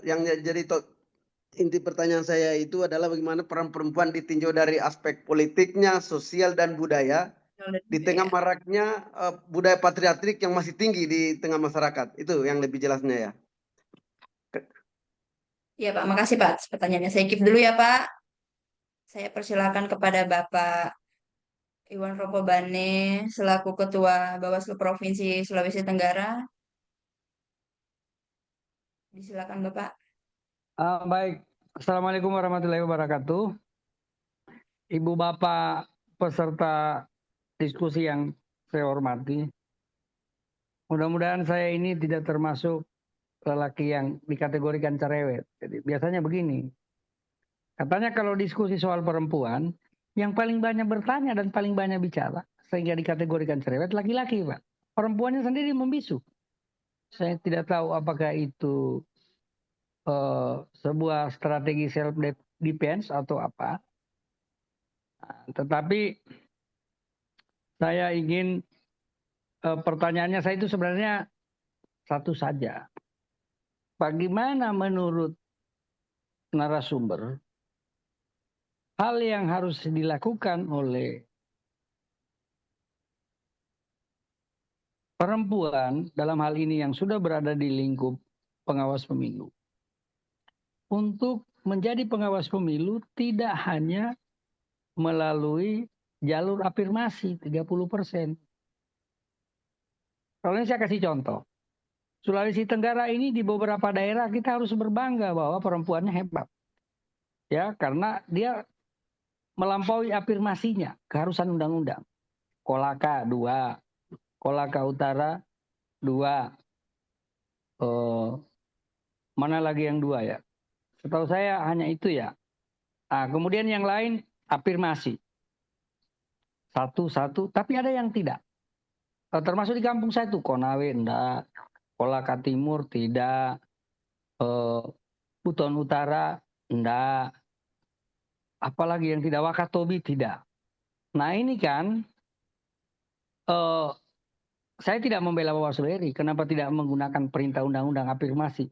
yang jadi inti pertanyaan saya itu adalah bagaimana peran perempuan ditinjau dari aspek politiknya, sosial dan budaya di tengah maraknya budaya patriarkik yang masih tinggi di tengah masyarakat. Itu yang lebih jelasnya ya. Iya Pak, makasih Pak atas pertanyaannya. Saya keep dulu ya Pak. Saya persilakan kepada Bapak Iwan Rokobane selaku Ketua Bawaslu Provinsi Sulawesi Tenggara. Silakan Bapak. Baik, Assalamualaikum warahmatullahi wabarakatuh. Ibu Bapak peserta diskusi yang saya hormati. Mudah-mudahan saya ini tidak termasuk lelaki yang dikategorikan cerewet. Jadi biasanya begini. Katanya kalau diskusi soal perempuan, yang paling banyak bertanya dan paling banyak bicara, sehingga dikategorikan cerewet, laki-laki Pak. Perempuannya sendiri membisu. Saya tidak tahu apakah itu sebuah strategi self defense atau apa. Tetapi saya ingin pertanyaannya saya itu sebenarnya satu saja. Bagaimana menurut narasumber hal yang harus dilakukan oleh perempuan dalam hal ini yang sudah berada di lingkup pengawas pemilu untuk menjadi pengawas pemilu tidak hanya melalui jalur afirmasi 30%. Kalau ini saya kasih contoh. Sulawesi Tenggara ini di beberapa daerah kita harus berbangga bahwa perempuannya hebat. Ya, karena dia melampaui afirmasinya, keharusan undang-undang. Kolaka 2, Kolaka Utara 2. Mana lagi yang 2 ya? Setahu saya hanya itu ya. Kemudian yang lain afirmasi. Satu, tapi ada yang tidak. Termasuk di kampung saya itu, Konawe enggak, Kolaka Timur tidak, Buton Utara enggak, apalagi yang tidak, Wakatobi tidak. Nah ini kan, saya tidak membela Bawaslu RI, kenapa tidak menggunakan perintah undang-undang afirmasi?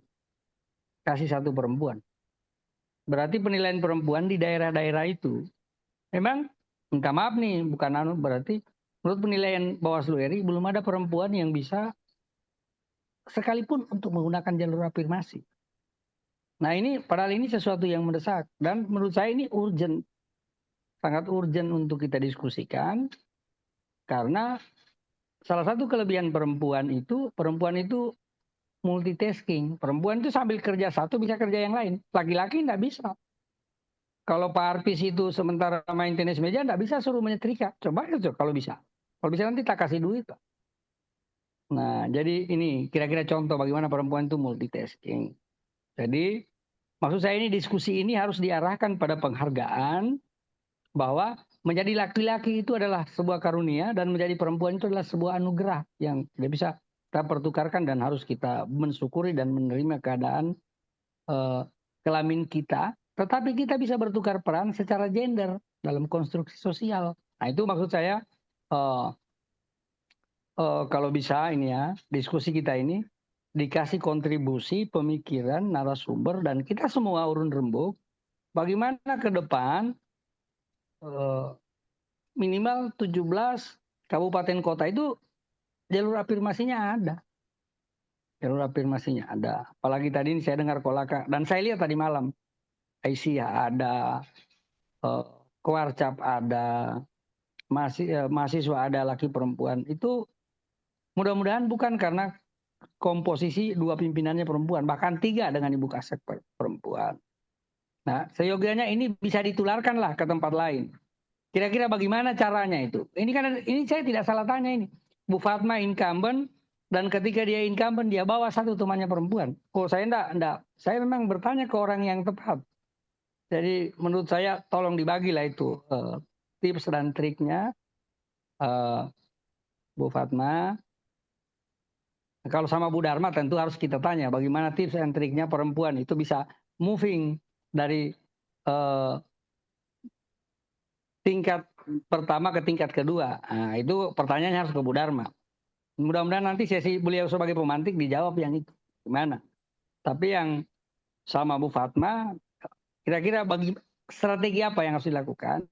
Kasih satu perempuan. Berarti penilaian perempuan di daerah-daerah itu, memang, minta maaf nih, bukan berarti menurut penilaian Bawaslu RI belum ada perempuan yang bisa sekalipun untuk menggunakan jalur afirmasi. Nah ini padahal ini sesuatu yang mendesak dan menurut saya ini urgent, sangat urgent untuk kita diskusikan karena salah satu kelebihan perempuan itu multitasking. Perempuan itu sambil kerja satu bisa kerja yang lain. Laki-laki nggak bisa. Kalau Pak Arpis itu sementara main tenis meja nggak bisa suruh menyetrika. Coba itu kalau bisa. Kalau bisa nanti tak kasih duit. Nah, jadi ini kira-kira contoh bagaimana perempuan itu multitasking. Jadi Maksud saya ini diskusi ini harus diarahkan pada penghargaan bahwa menjadi laki-laki itu adalah sebuah karunia dan menjadi perempuan itu adalah sebuah anugerah yang tidak bisa kita pertukarkan dan harus kita mensyukuri dan menerima keadaan kelamin kita. Tetapi kita bisa bertukar peran secara gender dalam konstruksi sosial. Nah itu maksud saya kalau bisa ini ya diskusi kita ini dikasih kontribusi pemikiran narasumber dan kita semua urun rembuk bagaimana ke depan minimal 17 kabupaten kota itu jalur afirmasinya ada. Jalur afirmasinya ada. Apalagi tadi ini saya dengar Kolaka dan saya lihat tadi malam Aisyah ada, Kewarcap ada, mahasiswa ada laki perempuan. Itu mudah-mudahan bukan karena komposisi 2 pimpinannya perempuan, bahkan 3 dengan Ibu Kasek perempuan. Nah, seyogianya ini bisa ditularkan lah ke tempat lain. Kira-kira bagaimana caranya itu? Ini saya tidak salah tanya ini. Bu Fatma incumbent dan ketika dia incumbent dia bawa satu temannya perempuan. Oh, saya enggak. Saya memang bertanya ke orang yang tepat. Jadi menurut saya tolong dibagilah itu tips dan triknya Bu Fatma. Kalau sama Bu Dharma tentu harus kita tanya bagaimana tips dan triknya perempuan itu bisa moving dari tingkat pertama ke tingkat kedua. Nah, itu pertanyaannya harus ke Bu Dharma. Mudah-mudahan nanti sesi beliau sebagai pemantik dijawab yang itu. Gimana? Tapi yang sama Bu Fatma, kira-kira bagi strategi apa yang harus dilakukan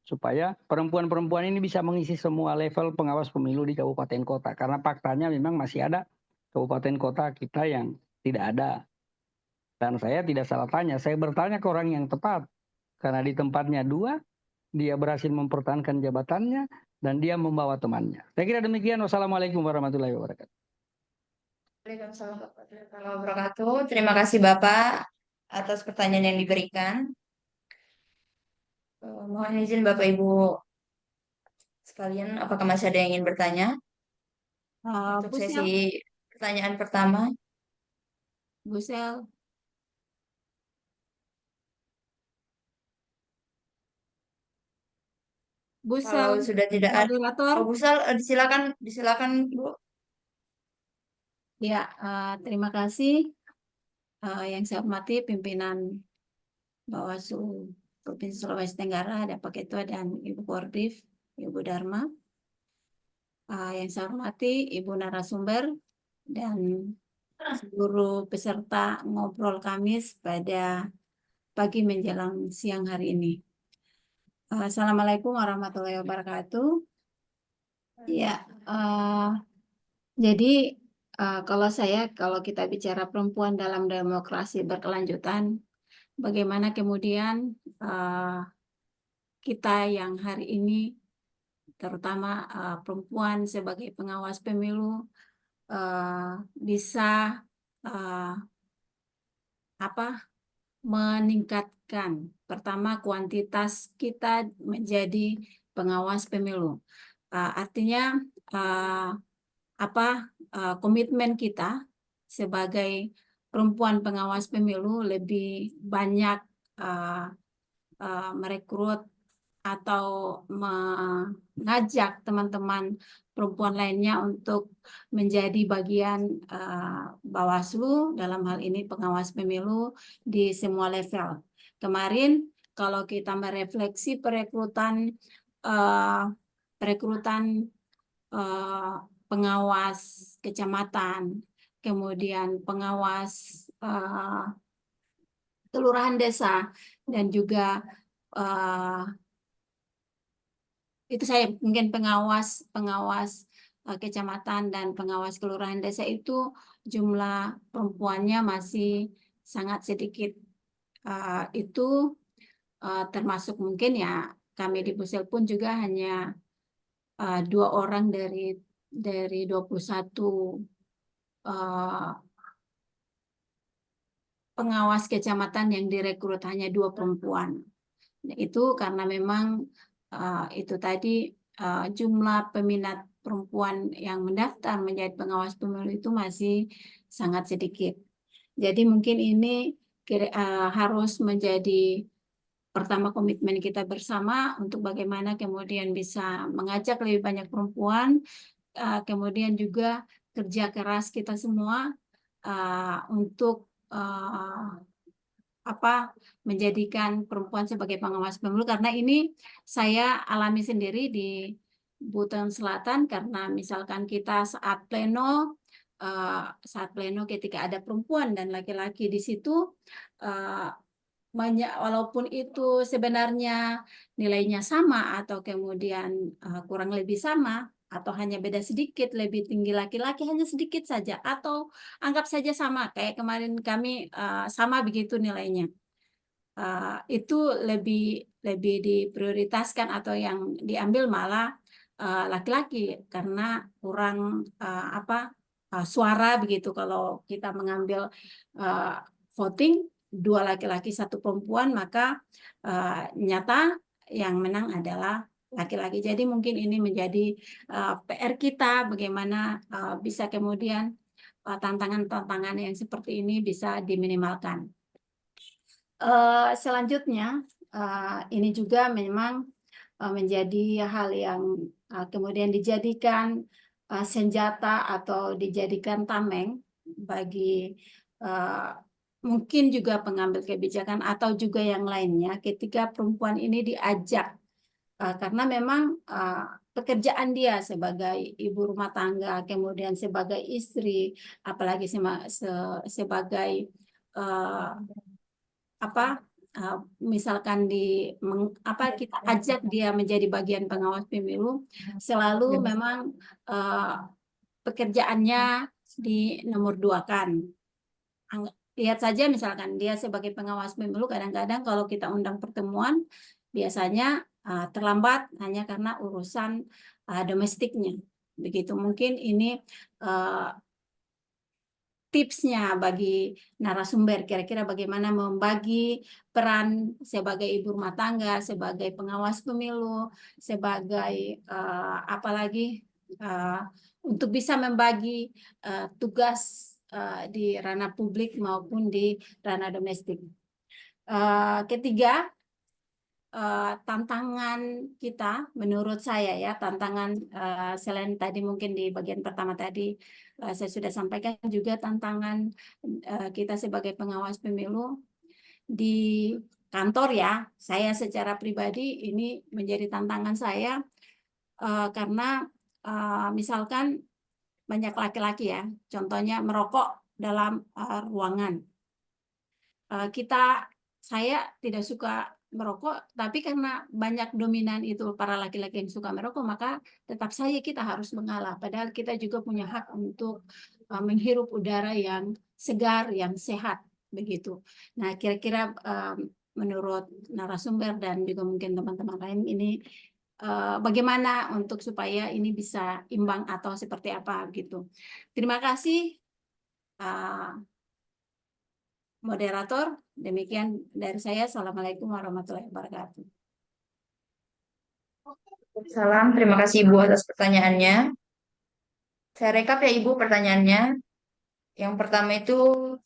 supaya perempuan-perempuan ini bisa mengisi semua level pengawas pemilu di kabupaten kota. Karena faktanya memang masih ada kabupaten kota kita yang tidak ada. Dan saya tidak salah tanya, saya bertanya ke orang yang tepat. Karena di tempatnya 2, dia berhasil mempertahankan jabatannya, dan dia membawa temannya. Saya kira demikian. Wassalamualaikum warahmatullahi wabarakatuh. Waalaikumsalam warahmatullahi wabarakatuh. Terima kasih Bapak atas pertanyaan yang diberikan. Mohon izin Bapak Ibu sekalian, apakah masih ada yang ingin bertanya? Untuk sesi pertanyaan pertama. Bu Sel. Bu Kalau Sel, sudah tidak ada, moderator. Bu Sel, disilakan Bu. Ya, terima kasih. Yang saya hormati pimpinan Bawaslu Provinsi Sulawesi Tenggara, ada Pak Ketua dan Ibu Kordif, Ibu Dharma. Yang saya hormati Ibu narasumber dan seluruh peserta ngobrol Kamis pada pagi menjelang siang hari ini. Assalamualaikum warahmatullahi wabarakatuh. Ya, jadi kalau kita bicara perempuan dalam demokrasi berkelanjutan, bagaimana kemudian kita yang hari ini, terutama perempuan sebagai pengawas pemilu, bisa meningkatkan pertama kuantitas kita menjadi pengawas pemilu. Artinya komitmen kita sebagai perempuan pengawas pemilu lebih banyak merekrut atau mengajak teman-teman perempuan lainnya untuk menjadi bagian Bawaslu, dalam hal ini pengawas pemilu di semua level. Kemarin kalau kita merefleksi perekrutan pengawas kecamatan, kemudian pengawas kelurahan desa, dan juga itu saya mungkin pengawas kecamatan dan pengawas kelurahan desa itu jumlah perempuannya masih sangat sedikit. Itu termasuk mungkin ya kami di Busel pun juga hanya 2 orang dari 21 pengawas kecamatan yang direkrut, hanya 2 perempuan. Itu karena memang itu tadi jumlah peminat perempuan yang mendaftar menjadi pengawas pemilu itu masih sangat sedikit. Jadi mungkin ini harus menjadi pertama komitmen kita bersama untuk bagaimana kemudian bisa mengajak lebih banyak perempuan, kemudian juga kerja keras kita semua untuk menjadikan perempuan sebagai pengawas pemilu, karena ini saya alami sendiri di Buton Selatan, karena misalkan kita saat pleno ketika ada perempuan dan laki-laki di situ, walaupun itu sebenarnya nilainya sama atau kemudian kurang lebih sama atau hanya beda sedikit, lebih tinggi laki-laki hanya sedikit saja, atau anggap saja sama kayak kemarin kami sama begitu nilainya, itu lebih diprioritaskan atau yang diambil malah laki-laki karena kurang suara begitu. Kalau kita mengambil voting 2 laki-laki 1 perempuan, maka nyata yang menang adalah laki-laki. Jadi mungkin ini menjadi PR kita, bagaimana bisa kemudian tantangan-tantangan yang seperti ini bisa diminimalkan. Selanjutnya, ini juga memang menjadi hal yang kemudian dijadikan senjata atau dijadikan tameng bagi mungkin juga pengambil kebijakan atau juga yang lainnya ketika perempuan ini diajak, karena memang pekerjaan dia sebagai ibu rumah tangga, kemudian sebagai istri, apalagi sebagai misalkan kita ajak dia menjadi bagian pengawas pemilu, selalu memang pekerjaannya di nomor 2-kan. Lihat saja misalkan dia sebagai pengawas pemilu, kadang-kadang kalau kita undang pertemuan biasanya terlambat hanya karena urusan domestiknya. Begitu, mungkin ini tipsnya bagi narasumber, kira-kira bagaimana membagi peran sebagai ibu rumah tangga, sebagai pengawas pemilu, sebagai untuk bisa membagi tugas di ranah publik maupun di ranah domestik. Ketiga, tantangan kita menurut saya ya, tantangan selain tadi mungkin di bagian pertama tadi saya sudah sampaikan, juga tantangan kita sebagai pengawas pemilu di kantor ya. Saya secara pribadi ini menjadi tantangan saya karena misalkan banyak laki-laki ya, contohnya merokok dalam ruangan. Saya tidak suka merokok, tapi karena banyak dominan itu para laki-laki yang suka merokok, maka tetap saja kita harus mengalah. Padahal kita juga punya hak untuk menghirup udara yang segar, yang sehat, begitu. Nah, kira-kira menurut narasumber dan juga mungkin teman-teman lain ini bagaimana untuk supaya ini bisa imbang atau seperti apa gitu. Terima kasih. Moderator, demikian dari saya. Assalamualaikum warahmatullahi wabarakatuh. Salam, terima kasih Ibu atas pertanyaannya. Saya rekap ya Ibu pertanyaannya. Yang pertama itu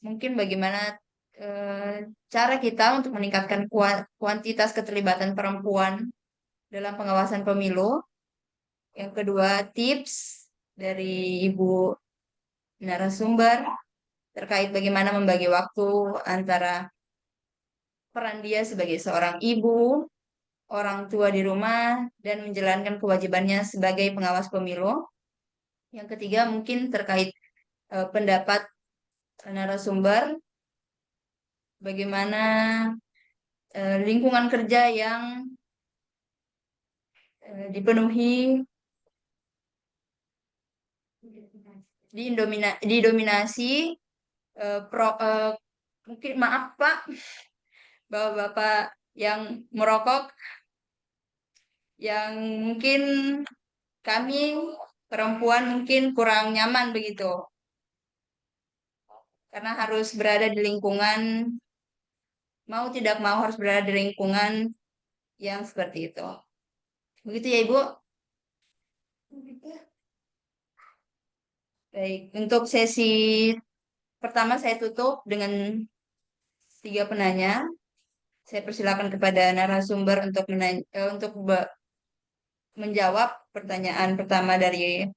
mungkin bagaimana cara kita untuk meningkatkan kuantitas keterlibatan perempuan dalam pengawasan pemilu. Yang kedua, tips dari Ibu narasumber terkait bagaimana membagi waktu antara peran dia sebagai seorang ibu, orang tua di rumah, dan menjalankan kewajibannya sebagai pengawas pemilu. Yang ketiga mungkin terkait pendapat narasumber, bagaimana lingkungan kerja yang dipenuhi didominasi mungkin maaf Pak, bapak-bapak yang merokok, yang mungkin kami perempuan mungkin kurang nyaman begitu, karena harus berada di lingkungan, mau tidak mau harus berada di lingkungan yang seperti itu. Begitu ya Ibu. Baik, untuk sesi pertama saya tutup dengan tiga penanya. Saya persilakan kepada narasumber untuk menjawab pertanyaan pertama dari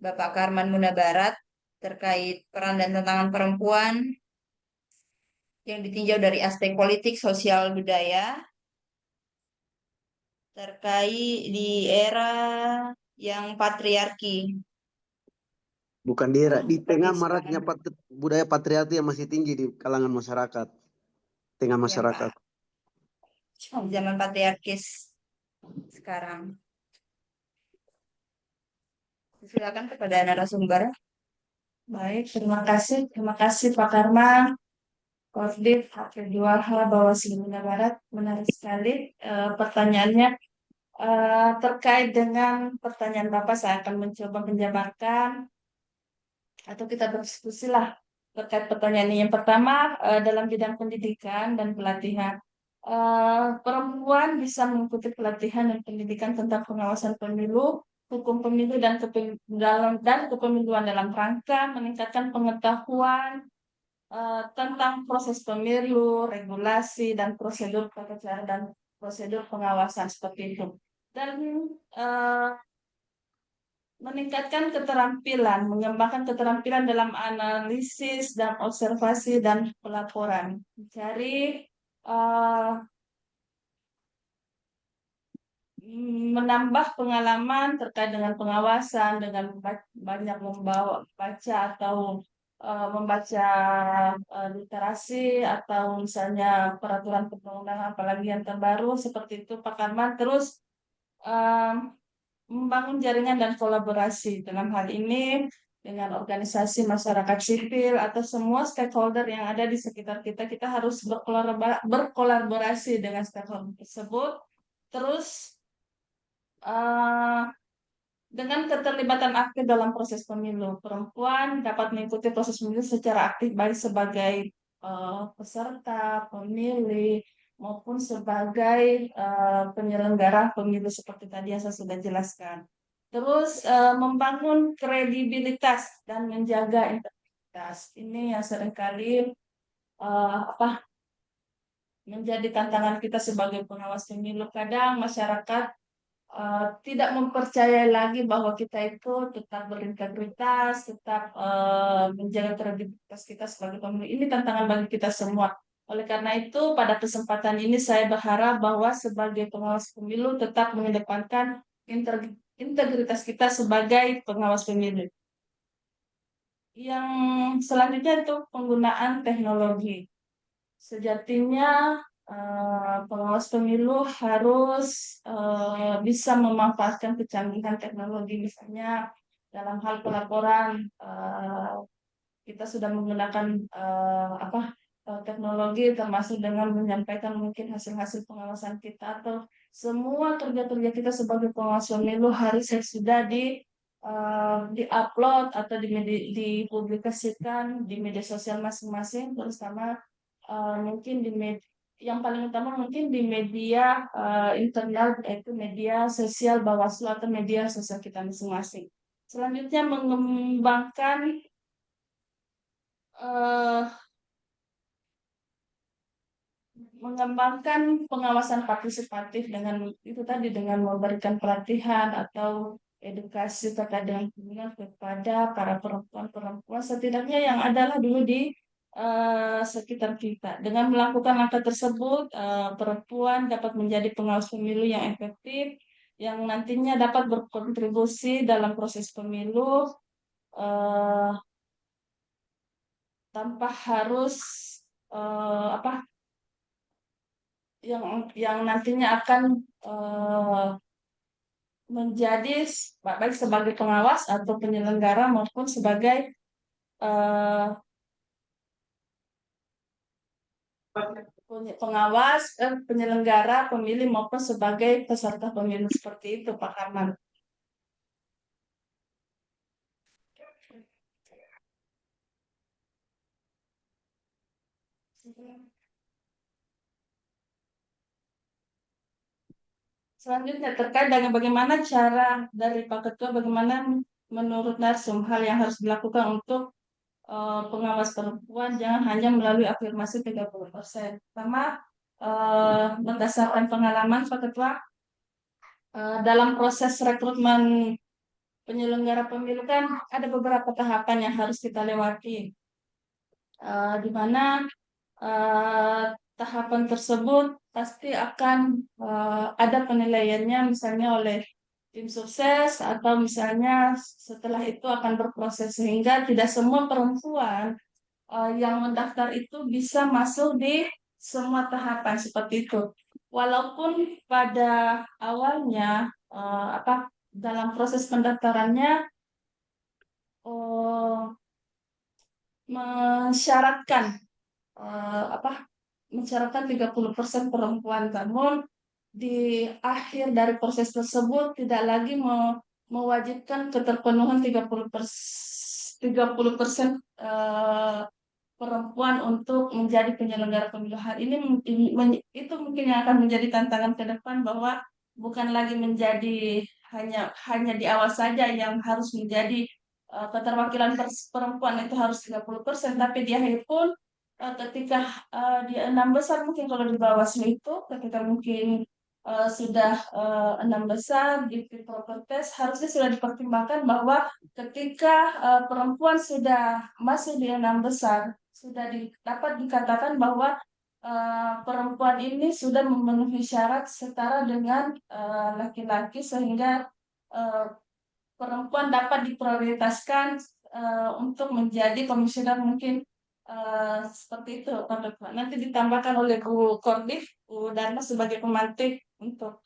Bapak Karman Munabarat terkait peran dan tantangan perempuan yang ditinjau dari aspek politik, sosial, budaya terkait di era yang patriarki. Bukan di era, di tengah Seperti maraknya sekarang. budaya patriarki yang masih tinggi di kalangan masyarakat, tengah Ya, masyarakat. Pak. Zaman patriarkis sekarang. Silakan kepada narasumber. Baik, terima kasih. Terima kasih Pak Karman, Koordif Hafidh Wahab Bawaslu Barat. Menarik sekali pertanyaannya. Terkait dengan pertanyaan Bapak, saya akan mencoba menjabarkan atau kita berdiskusi lah terkait pertanyaan ini. Yang pertama, dalam bidang pendidikan dan pelatihan. Perempuan bisa mengikuti pelatihan dan pendidikan tentang pengawasan pemilu, hukum pemilu dan kepemiluan dalam rangka meningkatkan pengetahuan tentang proses pemilu, regulasi dan prosedur tata cara dan prosedur pengawasan seperti itu. Dan meningkatkan keterampilan, mengembangkan keterampilan dalam analisis dan observasi dan pelaporan. Mencari menambah pengalaman terkait dengan pengawasan, dengan banyak baca atau membaca literasi atau misalnya peraturan perundang-undangan apalagi yang terbaru seperti itu Pak Karman. Terus membangun jaringan dan kolaborasi dalam hal ini dengan organisasi masyarakat sipil atau semua stakeholder yang ada di sekitar kita. Kita harus berkolaborasi dengan stakeholder tersebut. Terus dengan keterlibatan aktif dalam proses pemilu, perempuan dapat mengikuti proses pemilu secara aktif baik sebagai peserta, pemilih, maupun sebagai penyelenggara pemilu seperti tadi yang saya sudah jelaskan. Terus membangun kredibilitas dan menjaga integritas. Ini yang seringkali menjadi tantangan kita sebagai pengawas pemilu. Kadang masyarakat tidak mempercayai lagi bahwa kita itu tetap berintegritas, tetap menjaga kredibilitas kita sebagai pemilih. Ini tantangan bagi kita semua. Oleh karena itu, pada kesempatan ini saya berharap bahwa sebagai pengawas pemilu tetap mengedepankan integritas kita sebagai pengawas pemilu. Yang selanjutnya itu penggunaan teknologi. Sejatinya pengawas pemilu harus bisa memanfaatkan kecanggihan teknologi, misalnya dalam hal pelaporan kita sudah menggunakan teknologi termasuk dengan menyampaikan mungkin hasil-hasil pengawasan kita atau semua kerja-kerja kita sebagai pengawas pemilu harus sudah di-upload atau dipublikasikan di media sosial masing-masing, terutama mungkin yang paling utama mungkin di media internal, yaitu media sosial Bawaslu atau media sosial kita masing-masing. Selanjutnya mengembangkan pengawasan partisipatif dengan itu tadi, dengan memberikan pelatihan atau edukasi terkait dengan perlindungan kepada para perempuan setidaknya yang adalah dulu di sekitar kita. Dengan melakukan langkah tersebut, perempuan dapat menjadi pengawas pemilu yang efektif, yang nantinya dapat berkontribusi dalam proses pemilu tanpa harus yang nantinya akan menjadi baik sebagai pengawas atau penyelenggara maupun sebagai pengawas, penyelenggara, pemilih maupun sebagai peserta pemilu seperti itu, Pak Karman. Selanjutnya terkait dengan bagaimana cara dari Pak Ketua, bagaimana menurut Narsum hal yang harus dilakukan untuk pengawas perempuan jangan hanya melalui afirmasi 30%. Pertama, berdasarkan pengalaman Pak Ketua, dalam proses rekrutmen penyelenggara pemilu kan ada beberapa tahapan yang harus kita lewati, di mana tahapan tersebut pasti akan ada penilaiannya misalnya oleh tim sukses atau misalnya setelah itu akan berproses sehingga tidak semua perempuan yang mendaftar itu bisa masuk di semua tahapan seperti itu. Walaupun pada awalnya dalam proses pendaftarannya mensyaratkan mensyaratkan 30% perempuan, namun di akhir dari proses tersebut tidak lagi mewajibkan keterpenuhan 30% perempuan untuk menjadi penyelenggara pemilu. Hal ini itu mungkin yang akan menjadi tantangan ke depan, bahwa bukan lagi menjadi hanya di awal saja yang harus menjadi keterwakilan perempuan itu harus 30%, tapi di akhir pun ketika di 6 besar, mungkin kalau di Bawaslu itu ketika mungkin sudah 6 besar di fit proper test, harusnya sudah dipertimbangkan bahwa ketika perempuan sudah masuk di 6 besar, sudah dapat dikatakan bahwa perempuan ini sudah memenuhi syarat setara dengan laki-laki, sehingga perempuan dapat diprioritaskan untuk menjadi komisioner mungkin seperti itu Pak Ketua. Nanti ditambahkan oleh Bu Kordif, Bu Dharma sebagai pemantik untuk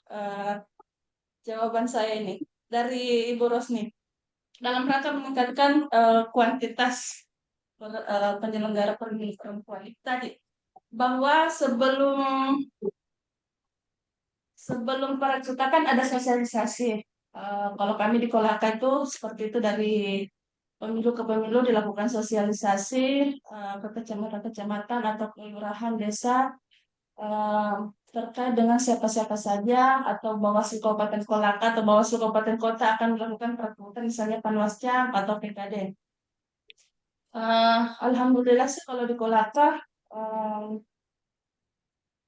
jawaban saya ini dari Ibu Rosni. Dalam rangka meningkatkan kuantitas penyelenggara pemilu perempuan itu tadi, bahwa sebelum perekrutan ada sosialisasi. Kalau kami di Kolaka itu seperti itu, dari pemilu ke pemilu dilakukan sosialisasi ke kecamatan-kecamatan atau kelurahan desa terkait dengan siapa-siapa saja, atau Bawaslu Kabupaten Kolaka atau Bawaslu Kabupaten Kota akan melakukan perekrutan misalnya Panwascam atau PKD. Alhamdulillah sih kalau di Kolaka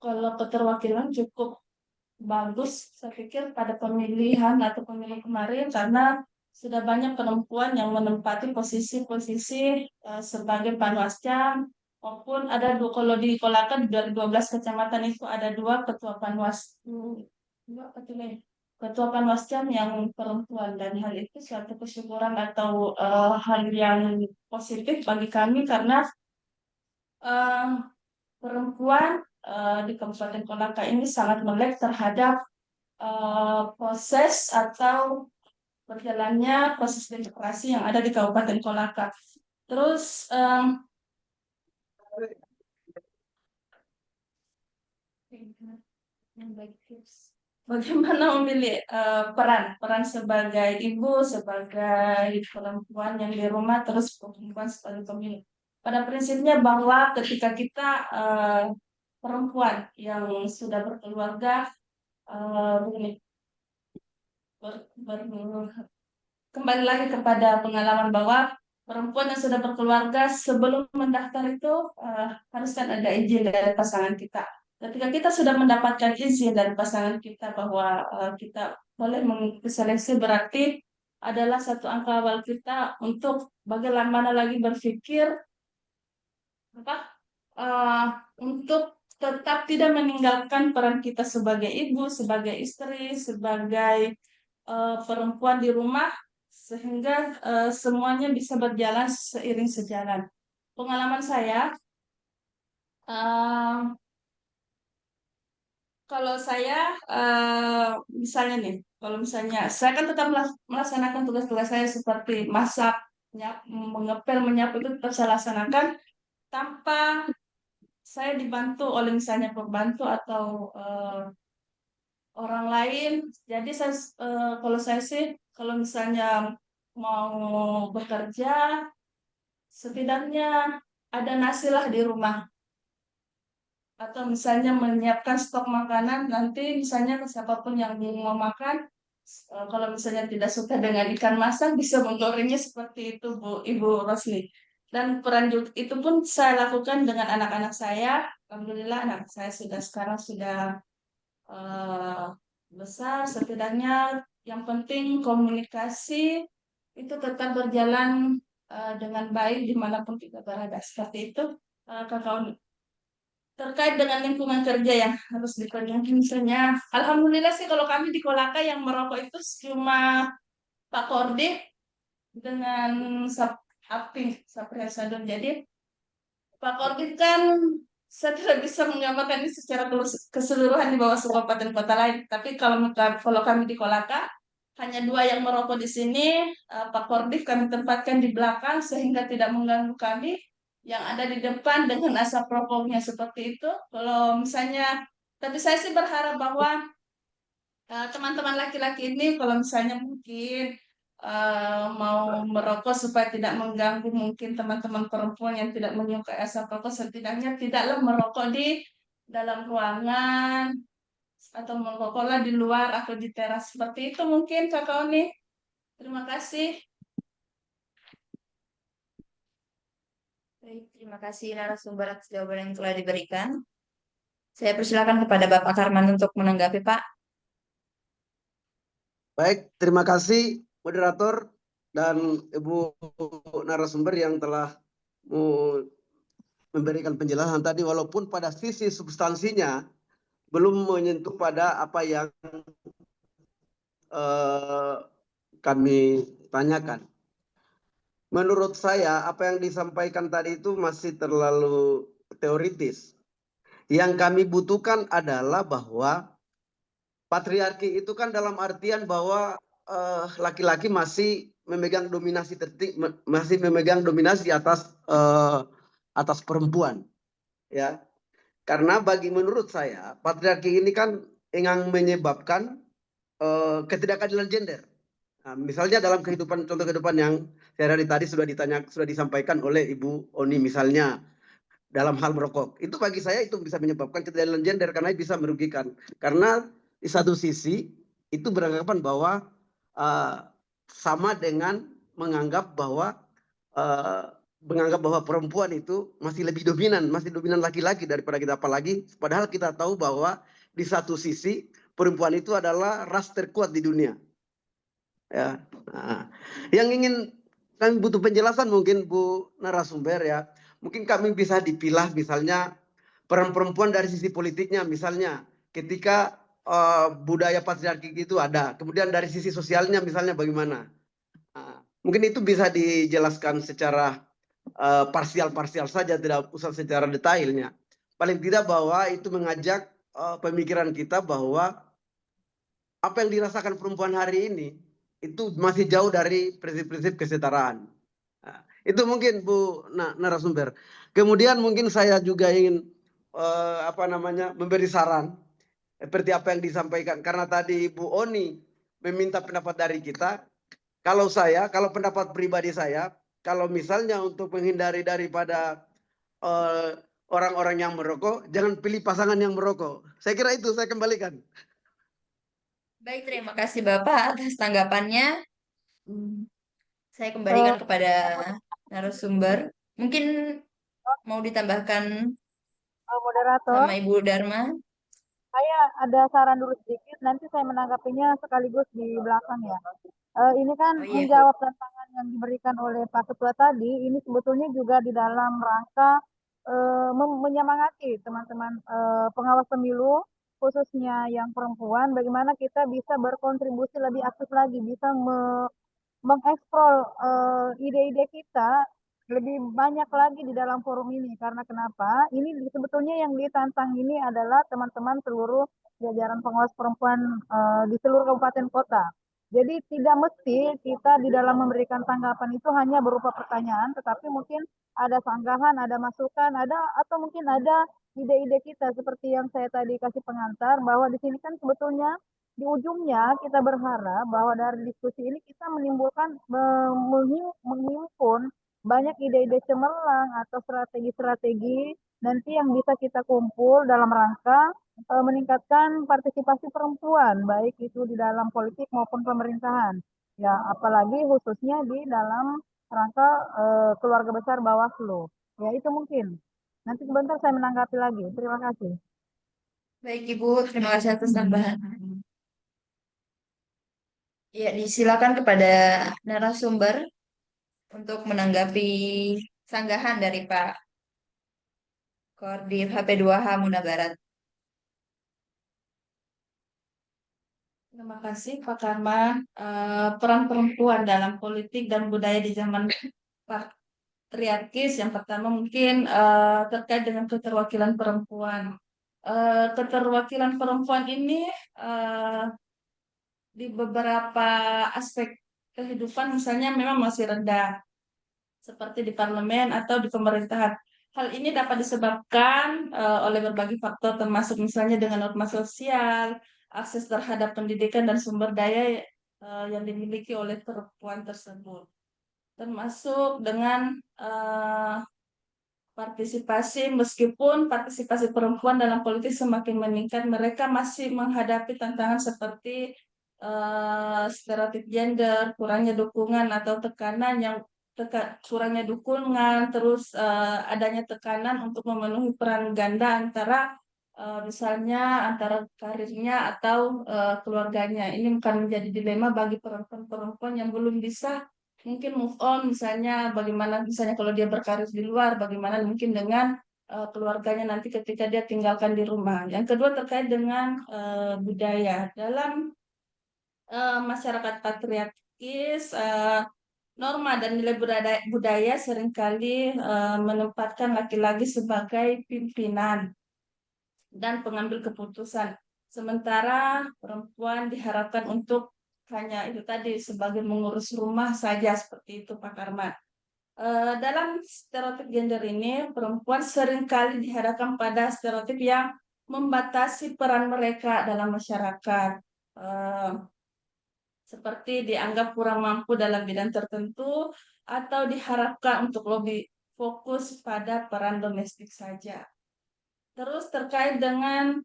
kalau keterwakilan cukup bagus, saya pikir pada pemilihan atau pemilu kemarin, karena sudah banyak perempuan yang menempati posisi-posisi sebagai panwascam, maupun ada kalau di Kolaka dari 12 kecamatan itu ada 2 ketua panwascam yang perempuan, dan hal itu suatu kesyukuran atau hal yang positif bagi kami, karena perempuan di Kabupaten Kolaka ini sangat melek terhadap proses atau berjalannya proses demokrasi yang ada di Kabupaten Kolaka. Terus bagaimana memilih peran sebagai ibu, sebagai perempuan yang di rumah, terus perempuan sebagai pemilik. Pada prinsipnya bahwa ketika kita perempuan yang sudah berkeluarga, kembali lagi kepada pengalaman bahwa perempuan yang sudah berkeluarga sebelum mendaftar itu harus kan ada izin dari pasangan kita. Ketika kita sudah mendapatkan izin dari pasangan kita bahwa kita boleh mengikuti seleksi, berarti adalah satu angka awal kita untuk bagaimana lagi berpikir untuk tetap tidak meninggalkan peran kita sebagai ibu, sebagai istri, sebagai perempuan di rumah, sehingga semuanya bisa berjalan seiring sejalan. Pengalaman saya, kalau saya misalnya nih, kalau misalnya saya kan tetap melaksanakan tugas-tugas saya seperti masak, mengepel, menyapu, itu tetap saya laksanakan tanpa saya dibantu oleh misalnya pembantu atau orang lain. Jadi saya kalau saya sih, kalau misalnya mau bekerja, setidaknya ada nasi lah di rumah, atau misalnya menyiapkan stok makanan, nanti misalnya siapapun yang mau makan, kalau misalnya tidak suka dengan ikan masak, bisa menggorengnya seperti itu, Ibu Rosli. dan peran itu pun saya lakukan dengan anak-anak saya. Alhamdulillah anak saya sekarang sudah besar, setidaknya yang penting komunikasi itu tetap berjalan dengan baik dimanapun kita berada. Seperti itu, Kakak. Terkait dengan lingkungan kerja yang harus diperjuangkan, misalnya, alhamdulillah sih kalau kami di Kolaka yang merokok itu cuma Pak Kordi dengan Sapri Hasadun. Jadi Pak Kordi kan saya tidak bisa menggambarkan ini secara keseluruhan di bawah kabupaten kota lain. Tapi kalau kami di Kolaka hanya 2 yang merokok di sini, Pak Kordi kami tempatkan di belakang sehingga tidak mengganggu kami. Yang ada di depan dengan asap rokoknya seperti itu. Kalau misalnya, tapi saya sih berharap bahwa teman-teman laki-laki ini kalau misalnya mungkin mau merokok supaya tidak mengganggu mungkin teman-teman perempuan yang tidak menyukai asap rokok, setidaknya tidaklah merokok di dalam ruangan atau merokoklah di luar atau di teras seperti itu mungkin Kakak Oni. Terima kasih. Baik, terima kasih narasumber atas jawaban yang telah diberikan. Saya persilakan kepada Bapak Karman untuk menanggapi, Pak. Baik, terima kasih moderator dan Ibu narasumber yang telah memberikan penjelasan tadi, walaupun pada sisi substansinya belum menyentuh pada apa yang kami tanyakan. Menurut saya apa yang disampaikan tadi itu masih terlalu teoritis. Yang kami butuhkan adalah bahwa patriarki itu kan dalam artian bahwa laki-laki masih memegang dominasi atas perempuan, ya. Karena menurut saya patriarki ini kan ingin menyebabkan ketidakadilan gender. Nah, misalnya dalam contoh kehidupan yang dari tadi sudah disampaikan oleh Ibu Oni, misalnya dalam hal merokok, itu bagi saya itu bisa menyebabkan ketidakadilan gender karena bisa merugikan. Karena di satu sisi itu beranggapan bahwa sama dengan menganggap bahwa perempuan itu masih dominan laki-laki daripada kita, apalagi padahal kita tahu bahwa di satu sisi perempuan itu adalah ras terkuat di dunia. Ya, nah, yang ingin kami butuh penjelasan mungkin Bu narasumber, ya, mungkin kami bisa dipilah misalnya peran perempuan dari sisi politiknya, misalnya ketika budaya patriarki itu ada, kemudian dari sisi sosialnya misalnya bagaimana. Nah, mungkin itu bisa dijelaskan secara parsial saja, tidak usah secara detailnya. Paling tidak bahwa itu mengajak pemikiran kita bahwa apa yang dirasakan perempuan hari ini itu masih jauh dari prinsip-prinsip kesetaraan. Nah, itu mungkin Bu narasumber. Kemudian mungkin saya juga ingin memberi saran seperti apa yang disampaikan, karena tadi Bu Oni meminta pendapat dari kita. Kalau pendapat pribadi saya, kalau misalnya untuk menghindari daripada orang-orang yang merokok, jangan pilih pasangan yang merokok. Saya kira itu, saya kembalikan. Baik, terima kasih Bapak atas tanggapannya. Saya kembalikan kepada narasumber. Mungkin mau ditambahkan moderator, sama Ibu Dharma. saya ada saran dulu sedikit, nanti saya menanggapinya sekaligus di belakang ya. Ini kan menjawab tantangan yang diberikan oleh Pak Ketua tadi, ini sebetulnya juga di dalam rangka menyemangati teman-teman pengawas pemilu, khususnya yang perempuan, bagaimana kita bisa berkontribusi lebih aktif lagi, bisa mengeksplor ide-ide kita lebih banyak lagi di dalam forum ini. Karena kenapa? Ini sebetulnya yang ditantang ini adalah teman-teman seluruh jajaran pengawas perempuan di seluruh kabupaten kota. Jadi tidak mesti kita di dalam memberikan tanggapan itu hanya berupa pertanyaan, tetapi mungkin ada sanggahan, ada masukan, atau mungkin ada ide-ide kita seperti yang saya tadi kasih pengantar, bahwa di sini kan sebetulnya di ujungnya kita berharap bahwa dari diskusi ini kita menimbulkan menghimpun banyak ide-ide cemerlang atau strategi-strategi nanti yang bisa kita kumpul dalam rangka meningkatkan partisipasi perempuan, baik itu di dalam politik maupun pemerintahan. Ya, apalagi khususnya di dalam rangka keluarga besar Bawaslu. Ya itu mungkin. Nanti sebentar saya menanggapi lagi. Terima kasih. Baik Ibu, terima kasih atas tambahan. Ya, disilakan kepada narasumber untuk menanggapi sanggahan dari Pak Korbit HP2H Muna Barat. Terima kasih Pak Karman. Peran perempuan dalam politik dan budaya di zaman patriarkis, yang pertama mungkin terkait dengan keterwakilan perempuan. Keterwakilan perempuan ini di beberapa aspek kehidupan misalnya memang masih rendah, seperti di parlemen atau di pemerintahan. Hal ini dapat disebabkan oleh berbagai faktor, termasuk misalnya dengan norma sosial, akses terhadap pendidikan dan sumber daya yang dimiliki oleh perempuan tersebut, termasuk dengan partisipasi. Meskipun partisipasi perempuan dalam politik semakin meningkat, mereka masih menghadapi tantangan seperti stereotip gender, kurangnya dukungan atau tekanan kurangnya dukungan, terus adanya tekanan untuk memenuhi peran ganda antara misalnya antara karirnya atau keluarganya. Ini akan menjadi dilema bagi perempuan-perempuan yang belum bisa mungkin move on, misalnya bagaimana misalnya kalau dia berkarir di luar, bagaimana mungkin dengan keluarganya nanti ketika dia tinggalkan di rumah. Yang kedua terkait dengan budaya. Dalam masyarakat patriarkis, norma dan nilai budaya seringkali menempatkan laki-laki sebagai pimpinan dan pengambil keputusan, sementara perempuan diharapkan untuk hanya itu tadi sebagai mengurus rumah saja, seperti itu Pak Karman. Dalam stereotip gender ini, perempuan seringkali dihadapkan pada stereotip yang membatasi peran mereka dalam masyarakat. Seperti dianggap kurang mampu dalam bidang tertentu atau diharapkan untuk lebih fokus pada peran domestik saja. Terus terkait dengan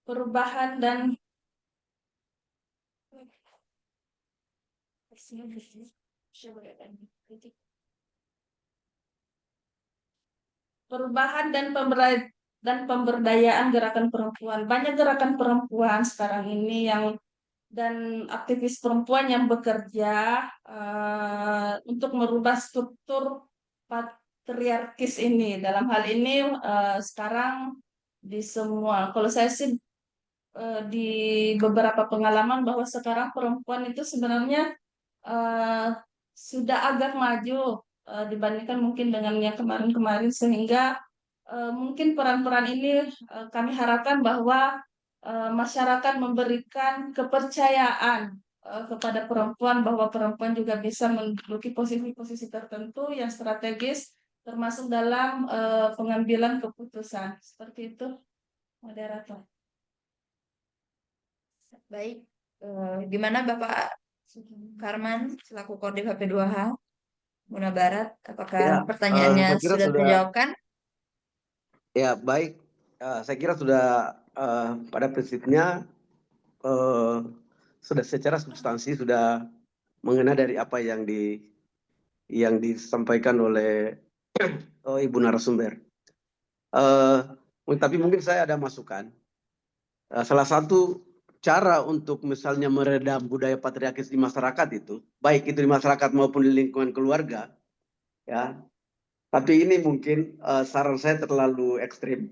perubahan dan pemberdayaan gerakan perempuan. Banyak gerakan perempuan sekarang ini dan aktivis perempuan yang bekerja untuk merubah struktur patriarkis ini. Dalam hal ini sekarang di semua, kalau saya sih di beberapa pengalaman bahwa sekarang perempuan itu sebenarnya sudah agak maju dibandingkan mungkin dengan yang kemarin-kemarin, sehingga mungkin peran-peran ini kami harapkan bahwa masyarakat memberikan kepercayaan kepada perempuan, bahwa perempuan juga bisa menduduki posisi-posisi tertentu yang strategis, termasuk dalam pengambilan keputusan. Seperti itu, moderator. Baik, gimana Bapak Karman selaku Kodim HP2H Muna Barat, apakah Ya, pertanyaannya saya kira sudah terjawabkan? Ya, baik. Saya kira sudah pada prinsipnya sudah secara substansi sudah mengenai dari apa yang disampaikan oleh Ibu narasumber. Tapi mungkin saya ada masukan. Salah satu cara untuk misalnya meredam budaya patriarkis di masyarakat itu, baik itu di masyarakat maupun di lingkungan keluarga, ya. Tapi ini mungkin saran saya terlalu ekstrim.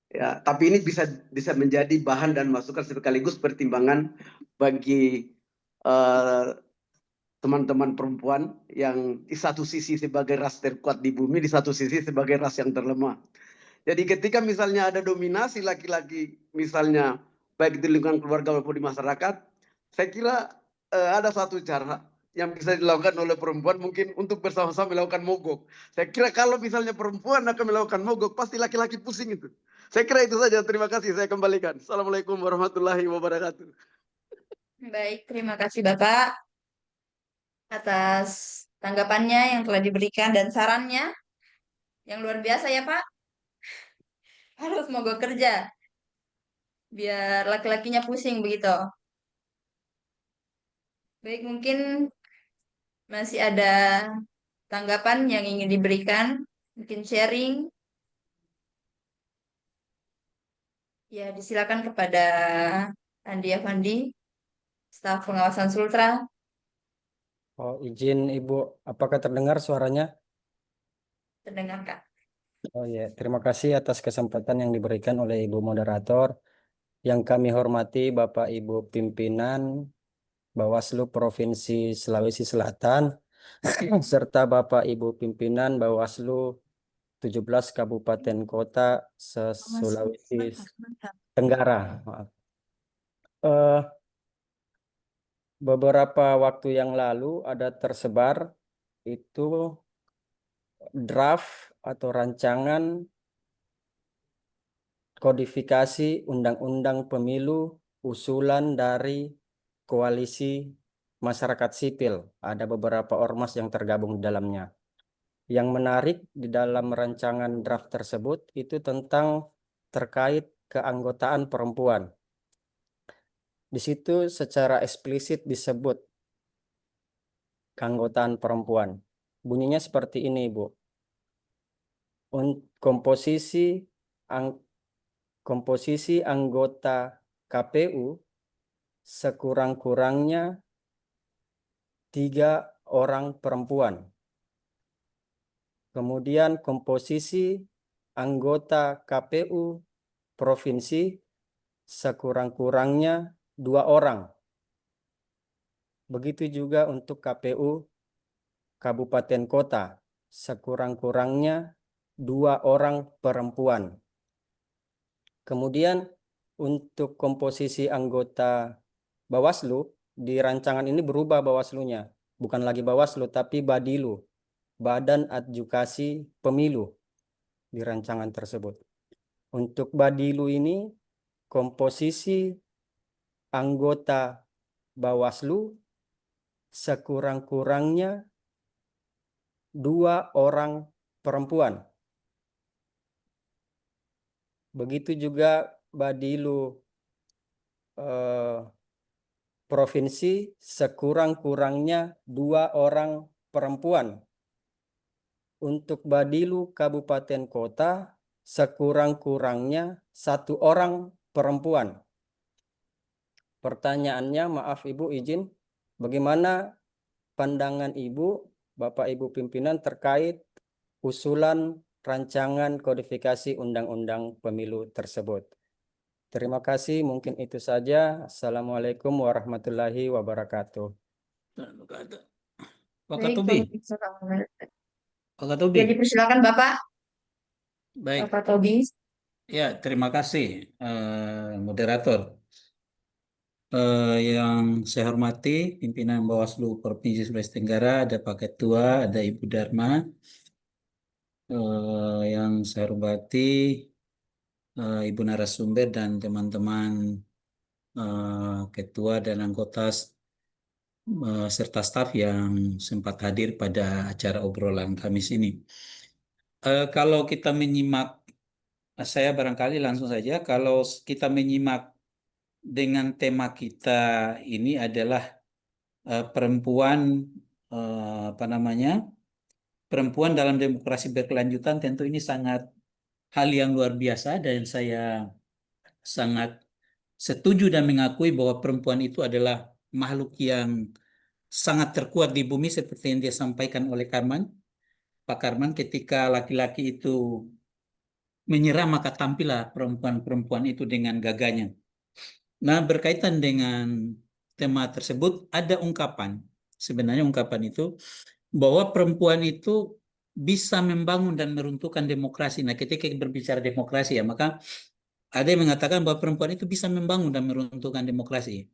Ya, tapi ini bisa menjadi bahan dan masukan sekaligus pertimbangan bagi teman-teman perempuan yang di satu sisi sebagai ras terkuat di bumi, di satu sisi sebagai ras yang terlemah. Jadi ketika misalnya ada dominasi laki-laki, misalnya baik di lingkungan keluarga maupun di masyarakat, saya kira ada satu cara yang bisa dilakukan oleh perempuan mungkin untuk bersama-sama melakukan mogok. Saya kira kalau misalnya perempuan akan melakukan mogok, pasti laki-laki pusing itu. Saya kira itu saja. Terima kasih. Saya kembalikan. Assalamualaikum warahmatullahi wabarakatuh. Baik, terima kasih Bapak atas tanggapannya yang telah diberikan dan sarannya yang luar biasa ya Pak. Harus mogok kerja biar laki-lakinya pusing begitu. Baik, mungkin masih ada tanggapan yang ingin diberikan, mungkin sharing. Ya, disilakan kepada Andi Afandi, staf pengawasan Sultra. Oh, izin Ibu, apakah terdengar suaranya? Terdengar, Kak. Oh ya, terima kasih atas kesempatan yang diberikan oleh Ibu Moderator. Yang kami hormati Bapak Ibu pimpinan Bawaslu Provinsi Sulawesi Selatan serta Bapak Ibu pimpinan Bawaslu 17 Kabupaten Kota se-Sulawesi Tenggara. Maaf. Beberapa waktu yang lalu ada tersebar itu draft atau rancangan kodifikasi Undang-Undang Pemilu usulan dari Koalisi Masyarakat Sipil. Ada beberapa ormas yang tergabung di dalamnya. Yang menarik di dalam rancangan draft tersebut itu tentang terkait keanggotaan perempuan. Di situ secara eksplisit disebut keanggotaan perempuan. Bunyinya seperti ini, Bu. Komposisi anggota KPU sekurang-kurangnya 3 orang perempuan. Kemudian komposisi anggota KPU provinsi sekurang-kurangnya 2 orang. Begitu juga untuk KPU kabupaten kota sekurang-kurangnya 2 orang perempuan. Kemudian untuk komposisi anggota Bawaslu, di rancangan ini berubah Bawaslunya. Bukan lagi Bawaslu, tapi Badilu, Badan Adjudikasi Pemilu di rancangan tersebut. Untuk Badilu ini, komposisi anggota Bawaslu sekurang-kurangnya 2 orang perempuan. Begitu juga Badilu provinsi sekurang-kurangnya 2 orang perempuan. Untuk Badilu kabupaten kota sekurang-kurangnya 1 orang perempuan. Pertanyaannya, maaf Ibu izin, bagaimana pandangan Ibu, Bapak Ibu pimpinan terkait usulan rancangan kodifikasi Undang-Undang Pemilu tersebut? Terima kasih, mungkin itu saja. Assalamualaikum warahmatullahi wabarakatuh. Wakatobi. Wakatobi. Jadi persilakan Bapak. Baik. Wakatobi. Ya, terima kasih moderator. Yang saya hormati pimpinan Bawaslu Provinsi Sulawesi Tenggara, ada Pak Ketua, ada Ibu Dharma. Yang saya hormati Ibu narasumber dan teman-teman ketua dan anggota serta staf yang sempat hadir pada acara obrolan Kamis ini. Kalau kita menyimak, saya barangkali langsung saja, kalau kita menyimak dengan tema kita ini adalah perempuan, perempuan dalam demokrasi berkelanjutan, tentu ini sangat hal yang luar biasa dan saya sangat setuju dan mengakui bahwa perempuan itu adalah makhluk yang sangat terkuat di bumi seperti yang disampaikan oleh Pak Karman, ketika laki-laki itu menyerah maka tampillah perempuan-perempuan itu dengan gagahnya. Nah, berkaitan dengan tema tersebut ada ungkapan, sebenarnya ungkapan itu bahwa perempuan itu bisa membangun dan meruntuhkan demokrasi. Nah, ketika berbicara demokrasi ya, maka ada yang mengatakan bahwa perempuan itu bisa membangun dan meruntuhkan demokrasi.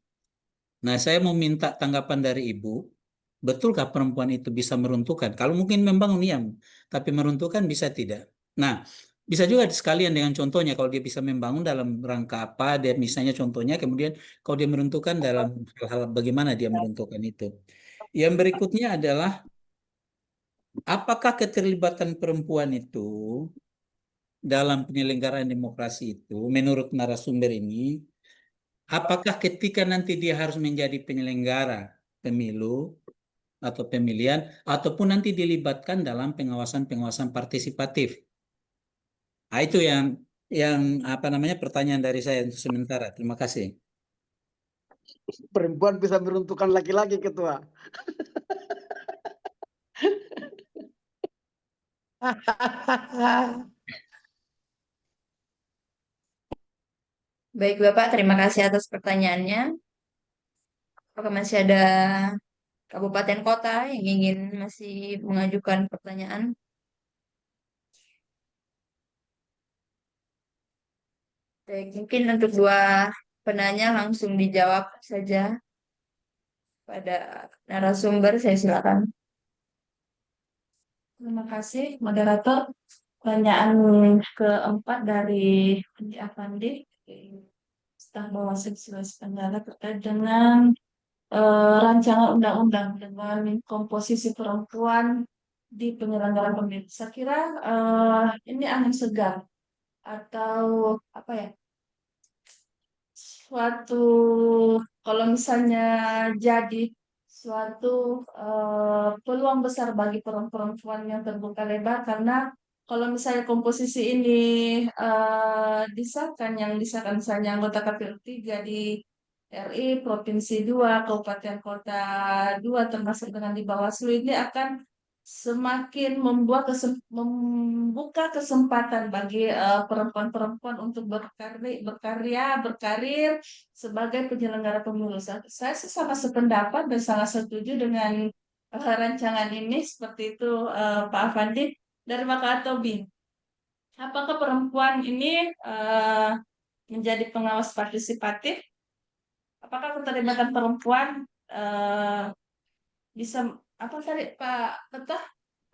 Nah, saya mau minta tanggapan dari Ibu, betulkah perempuan itu bisa meruntuhkan? Kalau mungkin membangun ya, tapi meruntuhkan bisa tidak. Nah, bisa juga sekalian dengan contohnya, kalau dia bisa membangun dalam rangka apa, dia misalnya contohnya, kemudian kalau dia meruntuhkan dalam hal bagaimana dia meruntuhkan itu. Yang berikutnya adalah, apakah keterlibatan perempuan itu dalam penyelenggaraan demokrasi itu, menurut narasumber ini, apakah ketika nanti dia harus menjadi penyelenggara pemilu atau pemilihan, ataupun nanti dilibatkan dalam pengawasan-pengawasan partisipatif. Nah, itu yang apa namanya pertanyaan dari saya untuk sementara. Terima kasih. Perempuan bisa meruntuhkan laki-laki, Ketua. Baik Bapak, terima kasih atas pertanyaannya. Apakah masih ada kabupaten kota yang ingin masih mengajukan pertanyaan? Baik, mungkin untuk dua penanya langsung dijawab saja pada narasumber, saya silakan. Terima kasih, moderator. Pertanyaan keempat dari Andi Afandi, staf Bawaslu Sulawesi Tenggara terkait dengan rancangan undang-undang dengan komposisi perempuan di penyelenggaraan pemilu. Saya kira ini angin segar atau apa ya? Suatu kalau misalnya jadi suatu peluang besar bagi perempuan yang terbuka lebar karena kalau misalnya komposisi ini disahkan yang disahkan misalnya anggota KPU 3 di RI Provinsi 2, Kabupaten Kota 2 termasuk dengan di Bawaslu ini akan semakin membuka kesempatan bagi perempuan-perempuan untuk berkarir sebagai penyelenggara pemilu. Saya sangat sependapat dan sangat setuju dengan rancangan ini seperti itu Pak Afandi. Dari Maka Tobi, apakah perempuan ini menjadi pengawas partisipatif? Apakah keterlibatan perempuan bisa apa tadi Pak Petah?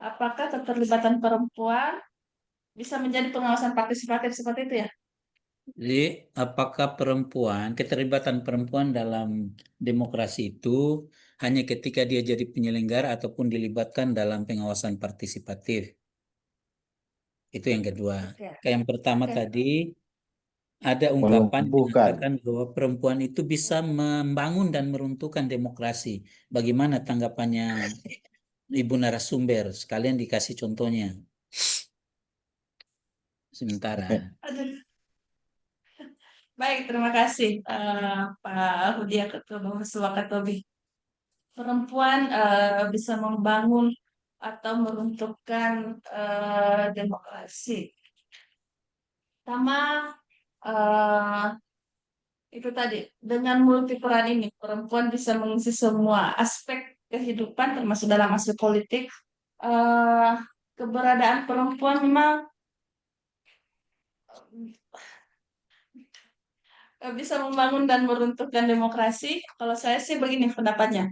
Apakah keterlibatan perempuan bisa menjadi pengawasan partisipatif seperti itu ya? Jadi, apakah keterlibatan perempuan dalam demokrasi itu hanya ketika dia jadi penyelenggara ataupun dilibatkan dalam pengawasan partisipatif? Itu yang kedua. Yang pertama tadi ada ungkapan yang mengatakan bahwa perempuan itu bisa membangun dan meruntuhkan demokrasi. Bagaimana tanggapannya Ibu narasumber? Sekalian dikasih contohnya. Sementara. Baik, terima kasih Pak Hudia Ketua Bawaslu Wakatobi. Perempuan bisa membangun atau meruntuhkan demokrasi. Pertama, itu tadi dengan multiperan ini perempuan bisa mengisi semua aspek kehidupan termasuk dalam aspek politik. Keberadaan perempuan memang bisa membangun dan meruntuhkan demokrasi. Kalau saya sih begini pendapatnya.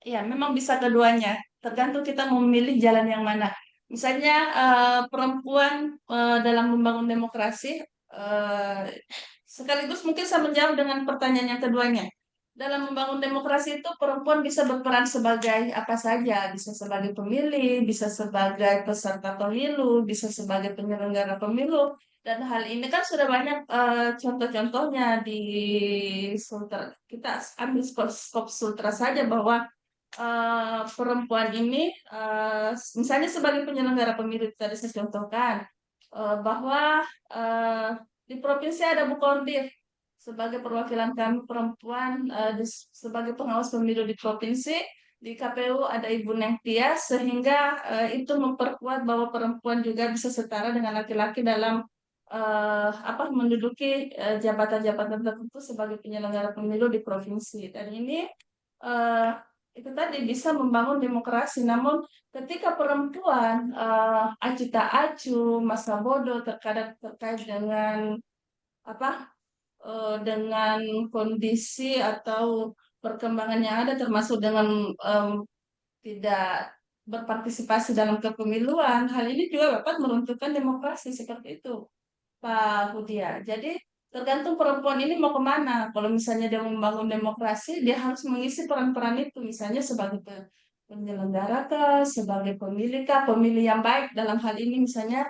Ya, memang bisa keduanya. Tergantung kita mau memilih jalan yang mana. Misalnya perempuan dalam membangun demokrasi, sekaligus mungkin saya menjawab dengan pertanyaan yang keduanya. Dalam membangun demokrasi itu perempuan bisa berperan sebagai apa saja, bisa sebagai pemilih, bisa sebagai peserta pemilu, bisa sebagai penyelenggara pemilu. Dan hal ini kan sudah banyak contoh-contohnya di Sultra. Kita ambil skop Sultra saja bahwa perempuan ini misalnya sebagai penyelenggara pemilu tadi saya contohkan bahwa di provinsi ada Bu Kordir sebagai perwakilan kami perempuan sebagai pengawas pemilu di provinsi, di KPU ada Ibu Nengtia sehingga itu memperkuat bahwa perempuan juga bisa setara dengan laki-laki dalam menduduki jabatan-jabatan tertentu sebagai penyelenggara pemilu di provinsi. Dan ini itu tadi bisa membangun demokrasi. Namun ketika perempuan acu tak acu, masa bodoh terkait dengan dengan kondisi atau perkembangan yang ada termasuk dengan tidak berpartisipasi dalam kepemiluan, hal ini juga dapat meruntuhkan demokrasi seperti itu, Pak Hudia. Jadi tergantung perempuan ini mau kemana. Kalau misalnya dia membangun demokrasi, dia harus mengisi peran-peran itu, misalnya sebagai penyelenggara kah, sebagai pemilih kah, pemilih yang baik dalam hal ini misalnya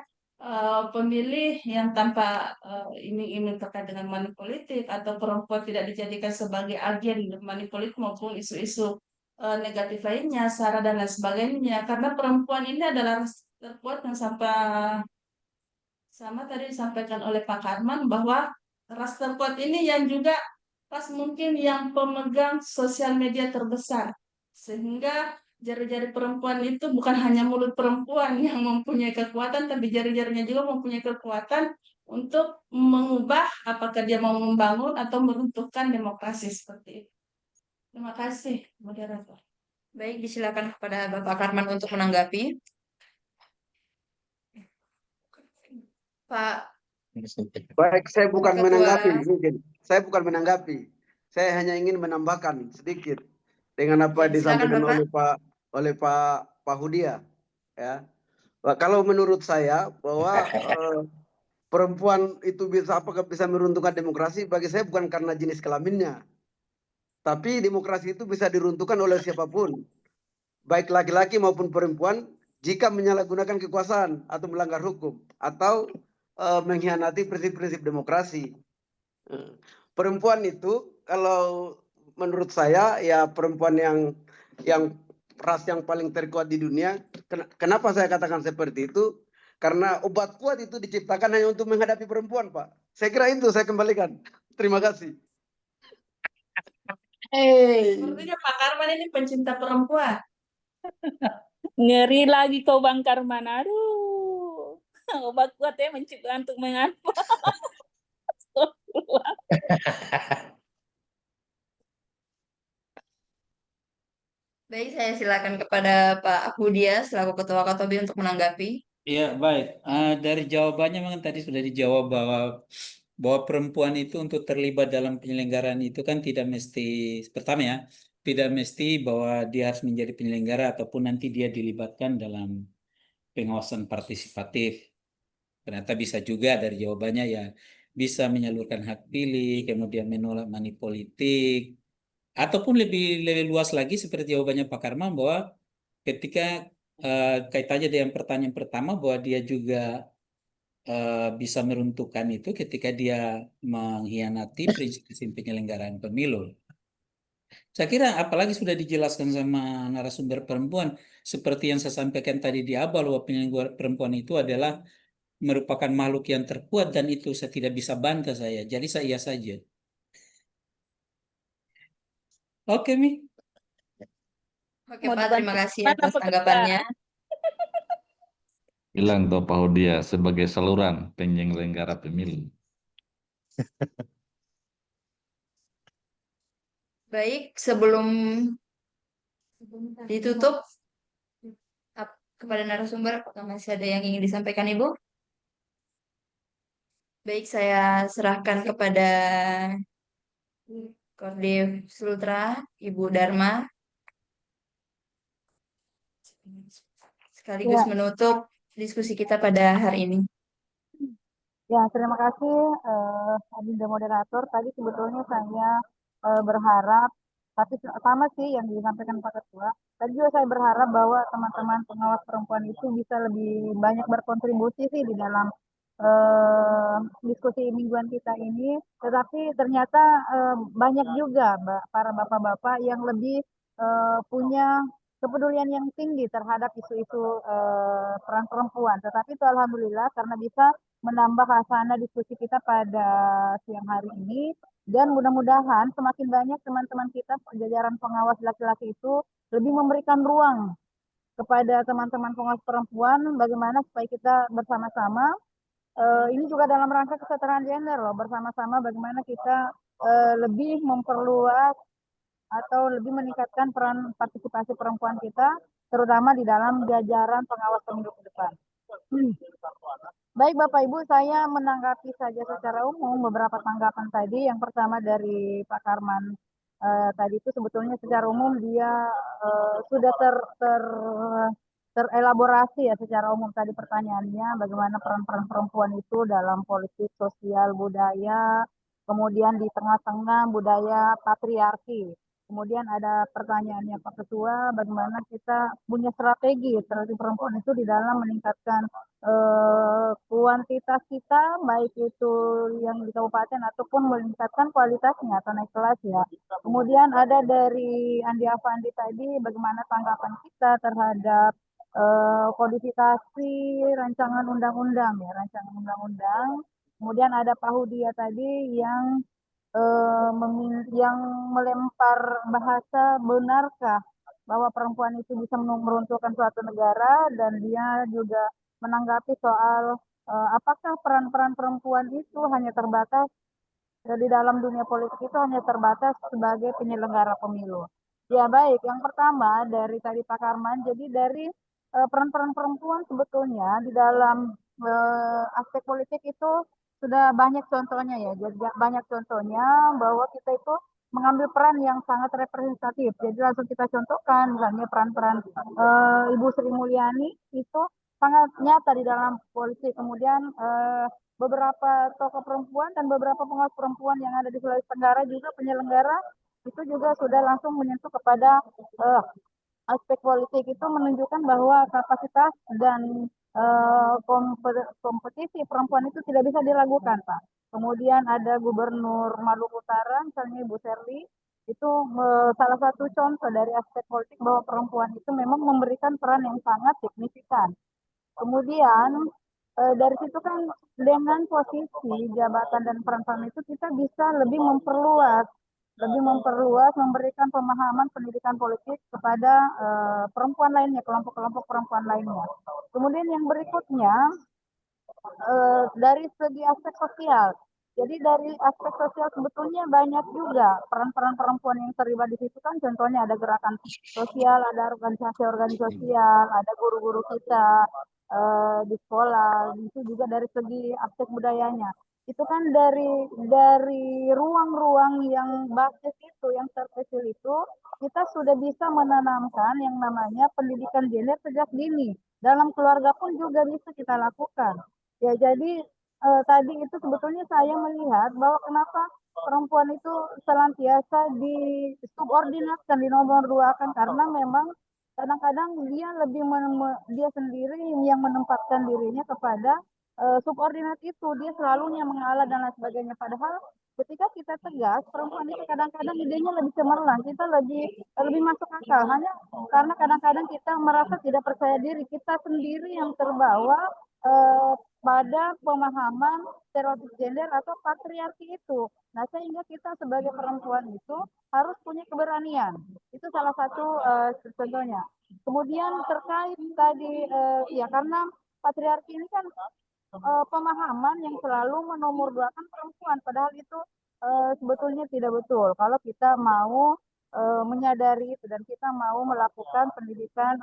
pemilih yang tanpa iming-iming terkait dengan money politik atau perempuan tidak dijadikan sebagai agen money politik maupun isu-isu negatif lainnya, SARA dan lain sebagainya. Karena perempuan ini adalah ras terkuat yang sama tadi disampaikan oleh Pak Karman bahwa ras terkuat ini yang juga pas mungkin yang pemegang sosial media terbesar. Sehingga jari-jari perempuan itu bukan hanya mulut perempuan yang mempunyai kekuatan, tapi jari-jarinya juga mempunyai kekuatan untuk mengubah apakah dia mau membangun atau meruntuhkan demokrasi seperti itu. Terima kasih, moderator. Baik, disilakan kepada Bapak Karman untuk menanggapi. Pak Baik, saya bukan Ketua. menanggapi mungkin. Saya bukan menanggapi. Saya hanya ingin menambahkan sedikit dengan apa Ya, silakan, disampaikan Bapak. oleh Pak Hudia. Ya. Kalau menurut saya bahwa perempuan itu apakah bisa meruntuhkan demokrasi, bagi saya bukan karena jenis kelaminnya. Tapi demokrasi itu bisa diruntuhkan oleh siapapun, baik laki-laki maupun perempuan, jika menyalahgunakan kekuasaan atau melanggar hukum atau mengkhianati prinsip-prinsip demokrasi. Perempuan itu kalau menurut saya ya perempuan yang ras yang paling terkuat di dunia. Kenapa saya katakan seperti itu? Karena obat kuat itu diciptakan hanya untuk menghadapi perempuan, Pak. Saya kira itu saya kembalikan. Terima kasih. Sepertinya Pak Karman ini pencinta perempuan. Ngeri lagi kau Bang Karman. Aduh. Obat kuatnya mencipta untuk mengapa? Baik, saya silakan kepada Pak Hudia selaku Ketua Katobi untuk menanggapi. Iya, baik. Dari jawabannya memang tadi sudah dijawab bahwa perempuan itu untuk terlibat dalam penyelenggaraan itu kan tidak mesti, pertama ya, tidak mesti bahwa dia harus menjadi penyelenggara ataupun nanti dia dilibatkan dalam pengawasan partisipatif. Ternyata bisa juga dari jawabannya ya, bisa menyalurkan hak pilih, kemudian menolak money politik, ataupun lebih luas lagi seperti jawabannya Pak Karman bahwa ketika kaitannya dengan pertanyaan pertama bahwa dia juga bisa meruntuhkan itu ketika dia mengkhianati prinsip penyelenggaraan pemilu. Saya kira apalagi sudah dijelaskan sama narasumber perempuan seperti yang saya sampaikan tadi di awal bahwa penyelenggara perempuan itu adalah merupakan makhluk yang terkuat dan itu saya tidak bisa bantah saya. Jadi saya iya saja. Oke, Mi. Oke, Pak, terima kasih atas tanggapannya. Bilang toh Pak Hudia sebagai saluran penyelenggara pemilu. Baik, sebelum ditutup kepada narasumber, apakah masih ada yang ingin disampaikan, Ibu? Baik, saya serahkan kepada Koordinator Sultra, Ibu Dharma. Sekaligus menutup diskusi kita pada hari ini. Ya, terima kasih Adinda moderator. Tadi sebetulnya saya berharap, tapi sama sih yang disampaikan Pak Ketua. Tadi juga saya berharap bahwa teman-teman pengawas perempuan itu bisa lebih banyak berkontribusi sih di dalam diskusi mingguan kita ini. Tetapi ternyata banyak juga para bapak-bapak yang lebih punya kepedulian yang tinggi terhadap isu-isu peran perempuan. Tetapi itu alhamdulillah karena bisa menambah hasanah diskusi kita pada siang hari ini. Dan mudah-mudahan semakin banyak teman-teman kita jajaran pengawas laki-laki itu lebih memberikan ruang kepada teman-teman pengawas perempuan bagaimana supaya kita bersama-sama ini juga dalam rangka kesetaraan gender loh, bersama-sama bagaimana kita lebih memperluas atau lebih meningkatkan peran partisipasi perempuan kita terutama di dalam jajaran pengawas pemilu ke depan. Baik Bapak Ibu, saya menanggapi saja secara umum beberapa tanggapan tadi. Yang pertama dari Pak Karman tadi itu sebetulnya secara umum dia sudah terelaborasi ya secara umum tadi pertanyaannya bagaimana peran-peran perempuan itu dalam politik, sosial, budaya, kemudian di tengah-tengah budaya patriarki. Kemudian ada pertanyaannya Pak Ketua, bagaimana kita punya strategi perempuan itu di dalam meningkatkan kuantitas kita, baik itu yang di kabupaten ataupun meningkatkan kualitasnya atau naik kelas ya. Kemudian ada dari Andi Afandi tadi, bagaimana tanggapan kita terhadap kodifikasi rancangan undang-undang ya, rancangan undang-undang. Kemudian ada Pak Hudia tadi yang yang melempar bahasa benarkah bahwa perempuan itu bisa meruntuhkan suatu negara, dan dia juga menanggapi soal apakah peran-peran perempuan itu hanya terbatas di dalam dunia politik, itu hanya terbatas sebagai penyelenggara pemilu. Ya baik, yang pertama dari tadi Pak Karman, jadi dari peran-peran perempuan sebetulnya di dalam aspek politik itu sudah banyak contohnya ya. Jadi banyak contohnya bahwa kita itu mengambil peran yang sangat representatif. Jadi langsung kita contohkan, misalnya peran-peran Ibu Sri Mulyani itu sangat nyata di dalam politik. Kemudian beberapa tokoh perempuan dan beberapa pengawas perempuan yang ada di Sulawesi Tenggara juga penyelenggara itu juga sudah langsung menyentuh kepada aspek politik, itu menunjukkan bahwa kapasitas dan kompetisi perempuan itu tidak bisa diragukan, Pak. Kemudian ada Gubernur Maluku Utara, misalnya Ibu Serli, itu salah satu contoh dari aspek politik bahwa perempuan itu memang memberikan peran yang sangat signifikan. Kemudian dari situ kan dengan posisi jabatan dan peran-peran itu kita bisa lebih memperluas, memberikan pemahaman pendidikan politik kepada perempuan lainnya, kelompok-kelompok perempuan lainnya. Kemudian yang berikutnya dari segi aspek sosial. Jadi dari aspek sosial sebetulnya banyak juga peran-peran perempuan yang terlibat di situ kan, contohnya ada gerakan sosial, ada organisasi sosial, ada guru-guru kita di sekolah, itu juga dari segi aspek budayanya. Itu kan dari ruang-ruang yang basis itu, yang terkecil itu, kita sudah bisa menanamkan yang namanya pendidikan gender sejak dini. Dalam keluarga pun juga bisa kita lakukan. Ya, jadi tadi itu sebetulnya saya melihat bahwa kenapa perempuan itu senantiasa disubordinatkan, dinomor duakan, karena memang kadang-kadang dia dia sendiri yang menempatkan dirinya kepada subordinat itu, dia selalunya mengalah dan lain sebagainya. Padahal ketika kita tegas, perempuan itu kadang-kadang idenya lebih cemerlang, kita lebih masuk akal, hanya karena kadang-kadang kita merasa tidak percaya diri, kita sendiri yang terbawa pada pemahaman stereotip gender atau patriarki itu. Nah, sehingga kita sebagai perempuan itu harus punya keberanian. Itu salah satu contohnya. Kemudian terkait tadi ya, karena patriarki ini kan pemahaman yang selalu menomorduakan perempuan, padahal itu sebetulnya tidak betul. Kalau kita mau menyadari itu dan kita mau melakukan pendidikan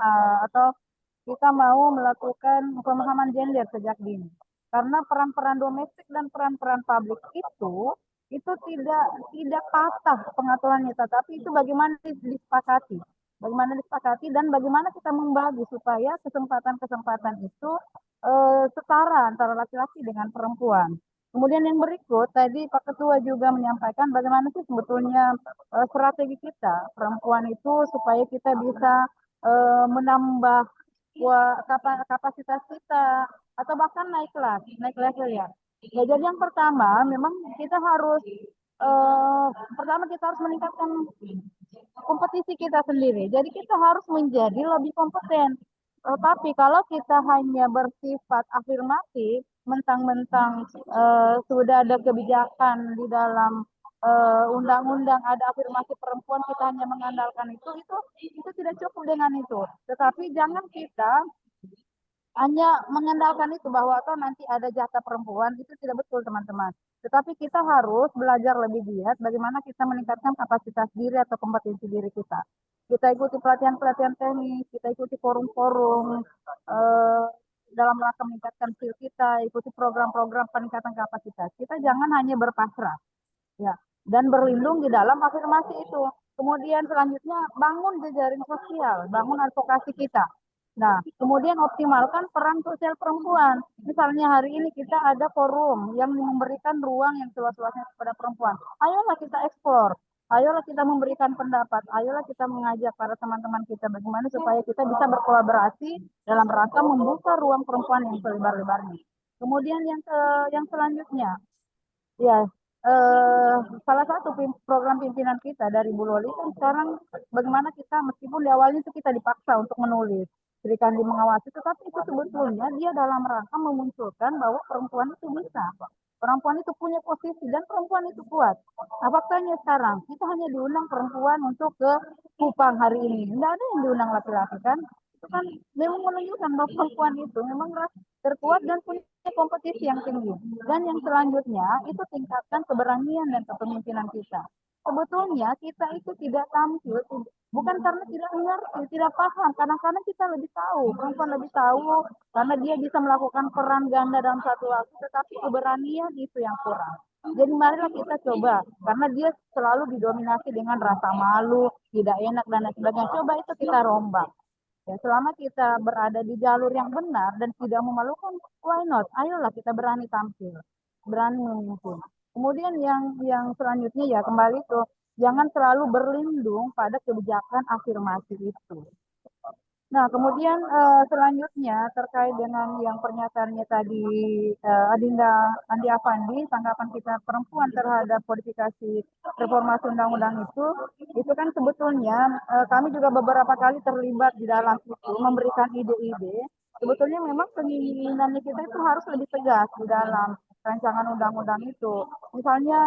atau kita mau melakukan pemahaman gender sejak dini. Karena peran-peran domestik dan peran-peran publik itu tidak patah pengaturannya, tetapi itu bagaimana disepakati. Bagaimana disepakati dan bagaimana kita membagi supaya kesempatan-kesempatan itu setara antara laki-laki dengan perempuan. Kemudian yang berikut, tadi Pak Ketua juga menyampaikan bagaimana sih sebetulnya strategi kita, perempuan itu, supaya kita bisa menambah kapasitas kita, atau bahkan naik level ya. Ya, jadi yang pertama, memang kita harus meningkatkan kompetisi kita sendiri. Jadi kita harus menjadi lebih kompeten. Tapi kalau kita hanya bersifat afirmatif, mentang-mentang sudah ada kebijakan di dalam undang-undang, ada afirmasi perempuan, kita hanya mengandalkan itu tidak cukup dengan itu. Tetapi jangan kita hanya mengandalkan itu bahwa atau nanti ada jatah perempuan, itu tidak betul teman-teman. Tetapi kita harus belajar lebih giat bagaimana kita meningkatkan kapasitas diri atau kompetensi diri kita. Kita ikuti pelatihan-pelatihan teknis, kita ikuti forum-forum dalam rangka meningkatkan skill kita, ikuti program-program peningkatan kapasitas. Kita jangan hanya berpasrah, ya, dan berlindung di dalam afirmasi itu. Kemudian selanjutnya bangun jejaring sosial, bangun advokasi kita. Nah, kemudian optimalkan peran sosial perempuan. Misalnya hari ini kita ada forum yang memberikan ruang yang seluas-luasnya kepada perempuan. Ayolah kita eksplor. Ayolah kita memberikan pendapat, ayolah kita mengajak para teman-teman kita bagaimana supaya kita bisa berkolaborasi dalam rangka membuka ruang perempuan yang selebar-lebarnya. Kemudian yang selanjutnya, ya salah satu program pimpinan kita dari Bu Loli kan sekarang bagaimana kita meskipun di awalnya itu kita dipaksa untuk menulis, Sri Kandi mengawasi, tetapi itu sebetulnya dia dalam rangka memunculkan bahwa perempuan itu bisa. Perempuan itu punya posisi dan perempuan itu kuat. Nah, faktanya sekarang kita hanya diundang perempuan untuk ke Kupang hari ini. Tidak ada yang diundang laki-laki kan? Itu kan memang menunjukkan bahwa perempuan itu memang terkuat dan punya kompetisi yang tinggi. Dan yang selanjutnya itu tingkatkan keberanian dan kepemimpinan kita. Sebetulnya kita itu tidak tampil bukan karena tidak mengerti, tidak paham. Kadang-kadang kita lebih tahu, perempuan lebih tahu karena dia bisa melakukan peran ganda dalam satu waktu, tetapi keberanian itu yang kurang. Jadi marilah kita coba, karena dia selalu didominasi dengan rasa malu, tidak enak dan lain sebagainya. Coba itu kita rombak. Ya, selama kita berada di jalur yang benar dan tidak memalukan, why not? Ayolah kita berani tampil, berani memimpin. Kemudian yang selanjutnya ya kembali tuh, jangan selalu berlindung pada kebijakan afirmasi itu. Nah, kemudian selanjutnya terkait dengan yang pernyataannya tadi Adinda Andi Afandi, tanggapan kita perempuan terhadap kodifikasi reformasi undang-undang itu kan sebetulnya kami juga beberapa kali terlibat di dalam itu, memberikan ide-ide. Sebetulnya memang keinginannya kita itu harus lebih tegas di dalam rancangan undang-undang itu. Misalnya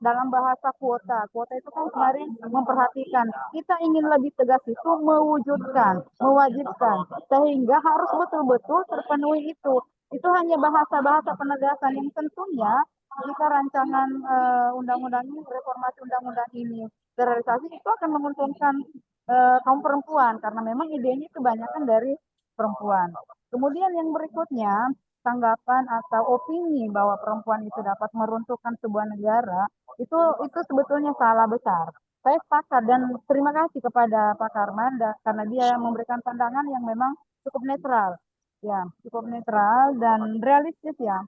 dalam bahasa kuota itu kan kemarin memperhatikan, kita ingin lebih tegas itu mewujudkan, mewajibkan, sehingga harus betul-betul terpenuhi itu. Itu hanya bahasa-bahasa penegasan yang tentunya jika rancangan undang-undang ini, reformasi undang-undang ini terrealisasi, itu akan menguntungkan kaum perempuan, karena memang idenya kebanyakan dari perempuan. Kemudian yang berikutnya, tanggapan atau opini bahwa perempuan itu dapat meruntuhkan sebuah negara, itu sebetulnya salah besar. Saya sepakat dan terima kasih kepada Pak Karman karena dia memberikan pandangan yang memang cukup netral. Ya, cukup netral dan realistis ya.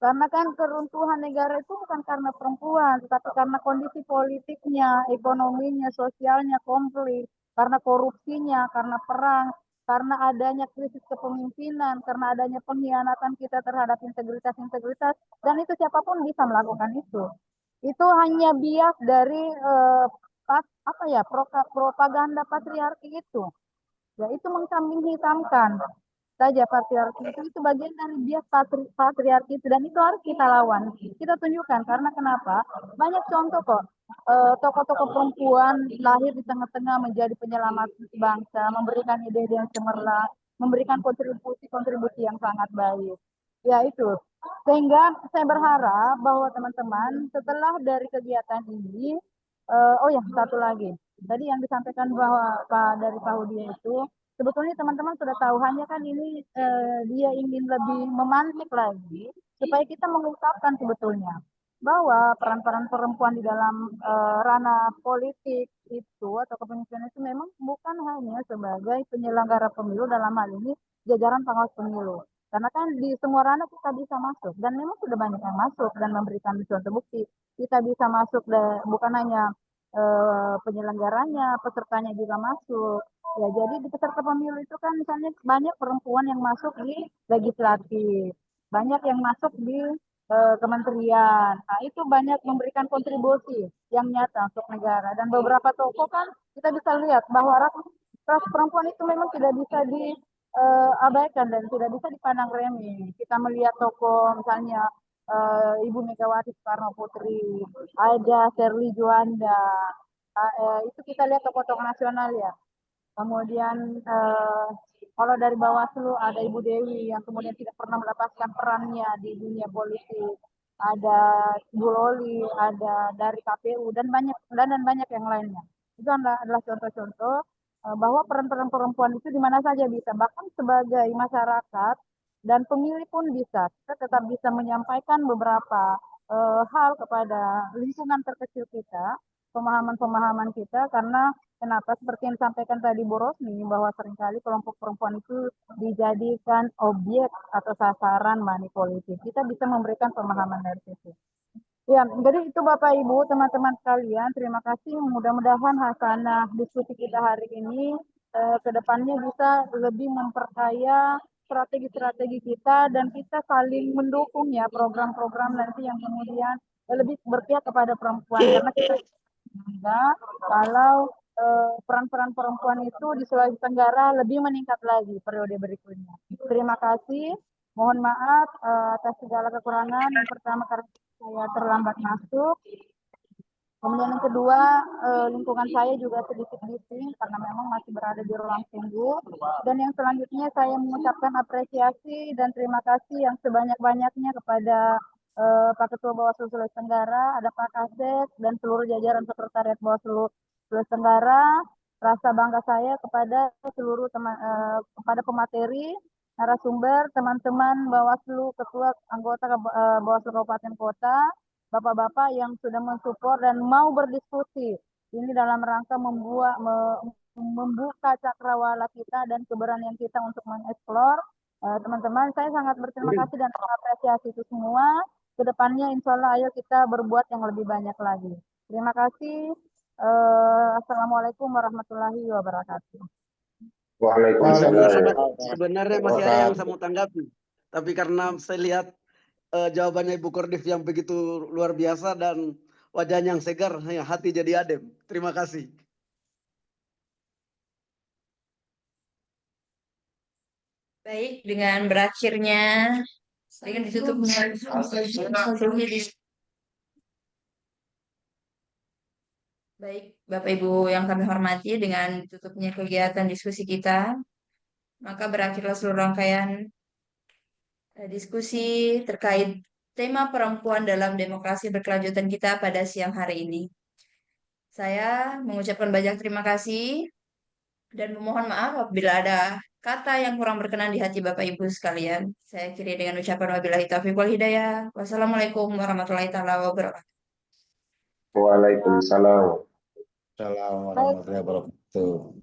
Karena kan keruntuhan negara itu bukan karena perempuan, tetapi karena kondisi politiknya, ekonominya, sosialnya konflik, karena korupsinya, karena perang, karena adanya krisis kepemimpinan, karena adanya pengkhianatan kita terhadap integritas, dan itu siapapun bisa melakukan itu. Itu hanya bias dari propaganda patriarki itu. Ya, itu mengkambing hitamkan saja patriarki itu bagian dari bias patriarki itu, dan itu harus kita lawan, kita tunjukkan. Karena kenapa? Banyak contoh kok tokoh-tokoh perempuan lahir di tengah-tengah menjadi penyelamat bangsa, memberikan ide-ide yang cemerlang, memberikan kontribusi yang sangat baik. Ya itu, sehingga saya berharap bahwa teman-teman setelah dari kegiatan ini, oh ya satu lagi, tadi yang disampaikan bahwa dari Pak Hudi itu, sebetulnya teman-teman sudah tahu, hanya kan ini dia ingin lebih memantik lagi supaya kita mengungkapkan sebetulnya bahwa peran-peran perempuan di dalam ranah politik itu atau kepemimpinan itu memang bukan hanya sebagai penyelenggara pemilu, dalam hal ini jajaran pengawas pemilu. Karena kan di semua ranah kita bisa masuk, dan memang sudah banyak yang masuk dan memberikan contoh bukti. Kita bisa masuk bukan hanya penyelenggaranya, pesertanya juga masuk. Ya, jadi di peserta pemilu itu kan misalnya banyak perempuan yang masuk di legislatif, banyak yang masuk di kementerian. Nah, itu banyak memberikan kontribusi yang nyata untuk negara. Dan beberapa tokoh kan kita bisa lihat bahwa ras perempuan itu memang tidak bisa diabaikan dan tidak bisa dipandang remeh. Kita melihat tokoh misalnya Ibu Megawati Soekarno Putri, ada Sherly Juanda, itu kita lihat tokoh-tokoh nasional ya. Kemudian kalau dari Bawaslu ada Ibu Dewi yang kemudian tidak pernah melepaskan perannya di dunia politik. Ada Bu Loli, ada dari KPU dan banyak yang lainnya. Itu adalah contoh-contoh bahwa peran-peran perempuan itu di mana saja bisa, bahkan sebagai masyarakat dan pemilih pun bisa. Kita tetap bisa menyampaikan beberapa hal kepada lingkungan terkecil kita, pemahaman-pemahaman kita, karena kenapa seperti yang disampaikan tadi Bu Rosni, bahwa seringkali kelompok perempuan itu dijadikan objek atau sasaran money politik. Kita bisa memberikan pemahaman dari situ. Ya, jadi itu Bapak Ibu, teman-teman sekalian, terima kasih. Mudah-mudahan hasanah diskusi kita hari ini ke depannya bisa lebih memperkaya strategi-strategi kita dan kita saling mendukung ya program-program nanti yang kemudian lebih berpihak kepada perempuan karena kita juga kalau peran-peran perempuan itu di Sulawesi Tenggara lebih meningkat lagi periode berikutnya. Terima kasih. Mohon maaf atas segala kekurangan. Yang pertama karena saya terlambat masuk. Kemudian yang kedua, lingkungan saya juga sedikit bising karena memang masih berada di ruang tunggu. Dan yang selanjutnya saya mengucapkan apresiasi dan terima kasih yang sebanyak-banyaknya kepada Pak Ketua Bawaslu Sulawesi Tenggara, ada Pak Kasek dan seluruh jajaran Sekretariat Bawaslu Sulawesi Tenggara. Rasa bangga saya kepada seluruh teman, kepada pemateri, narasumber, teman-teman Bawaslu, ketua anggota Bawaslu Kabupaten Kota, bapak-bapak yang sudah mensupport dan mau berdiskusi. Ini dalam rangka membuka cakrawala kita dan keberanian kita untuk mengeksplor. Teman-teman, saya sangat berterima kasih dan mengapresiasi itu semua. Kedepannya insya Allah ayo kita berbuat yang lebih banyak lagi. Terima kasih. Assalamualaikum warahmatullahi wabarakatuh. Waalaikumsalam. Sebenarnya masih ada yang saya mau tanggapi, tapi karena saya lihat jawabannya Ibu Kordif yang begitu luar biasa dan wajahnya yang segar, ya, hati jadi adem. Terima kasih. Baik, dengan berakhirnya dengan ditutupnya Baik, Bapak Ibu yang kami hormati, dengan ditutupnya kegiatan diskusi kita, maka berakhirlah seluruh rangkaian diskusi terkait tema perempuan dalam demokrasi berkelanjutan kita pada siang hari ini. Saya mengucapkan banyak terima kasih dan memohon maaf apabila ada kata yang kurang berkenan di hati Bapak Ibu sekalian. Saya akhiri dengan ucapan wabillahi taufiq wal hidayah. Wassalamualaikum warahmatullahi wabarakatuh. Waalaikumsalam. Assalamualaikum warahmatullahi wabarakatuh.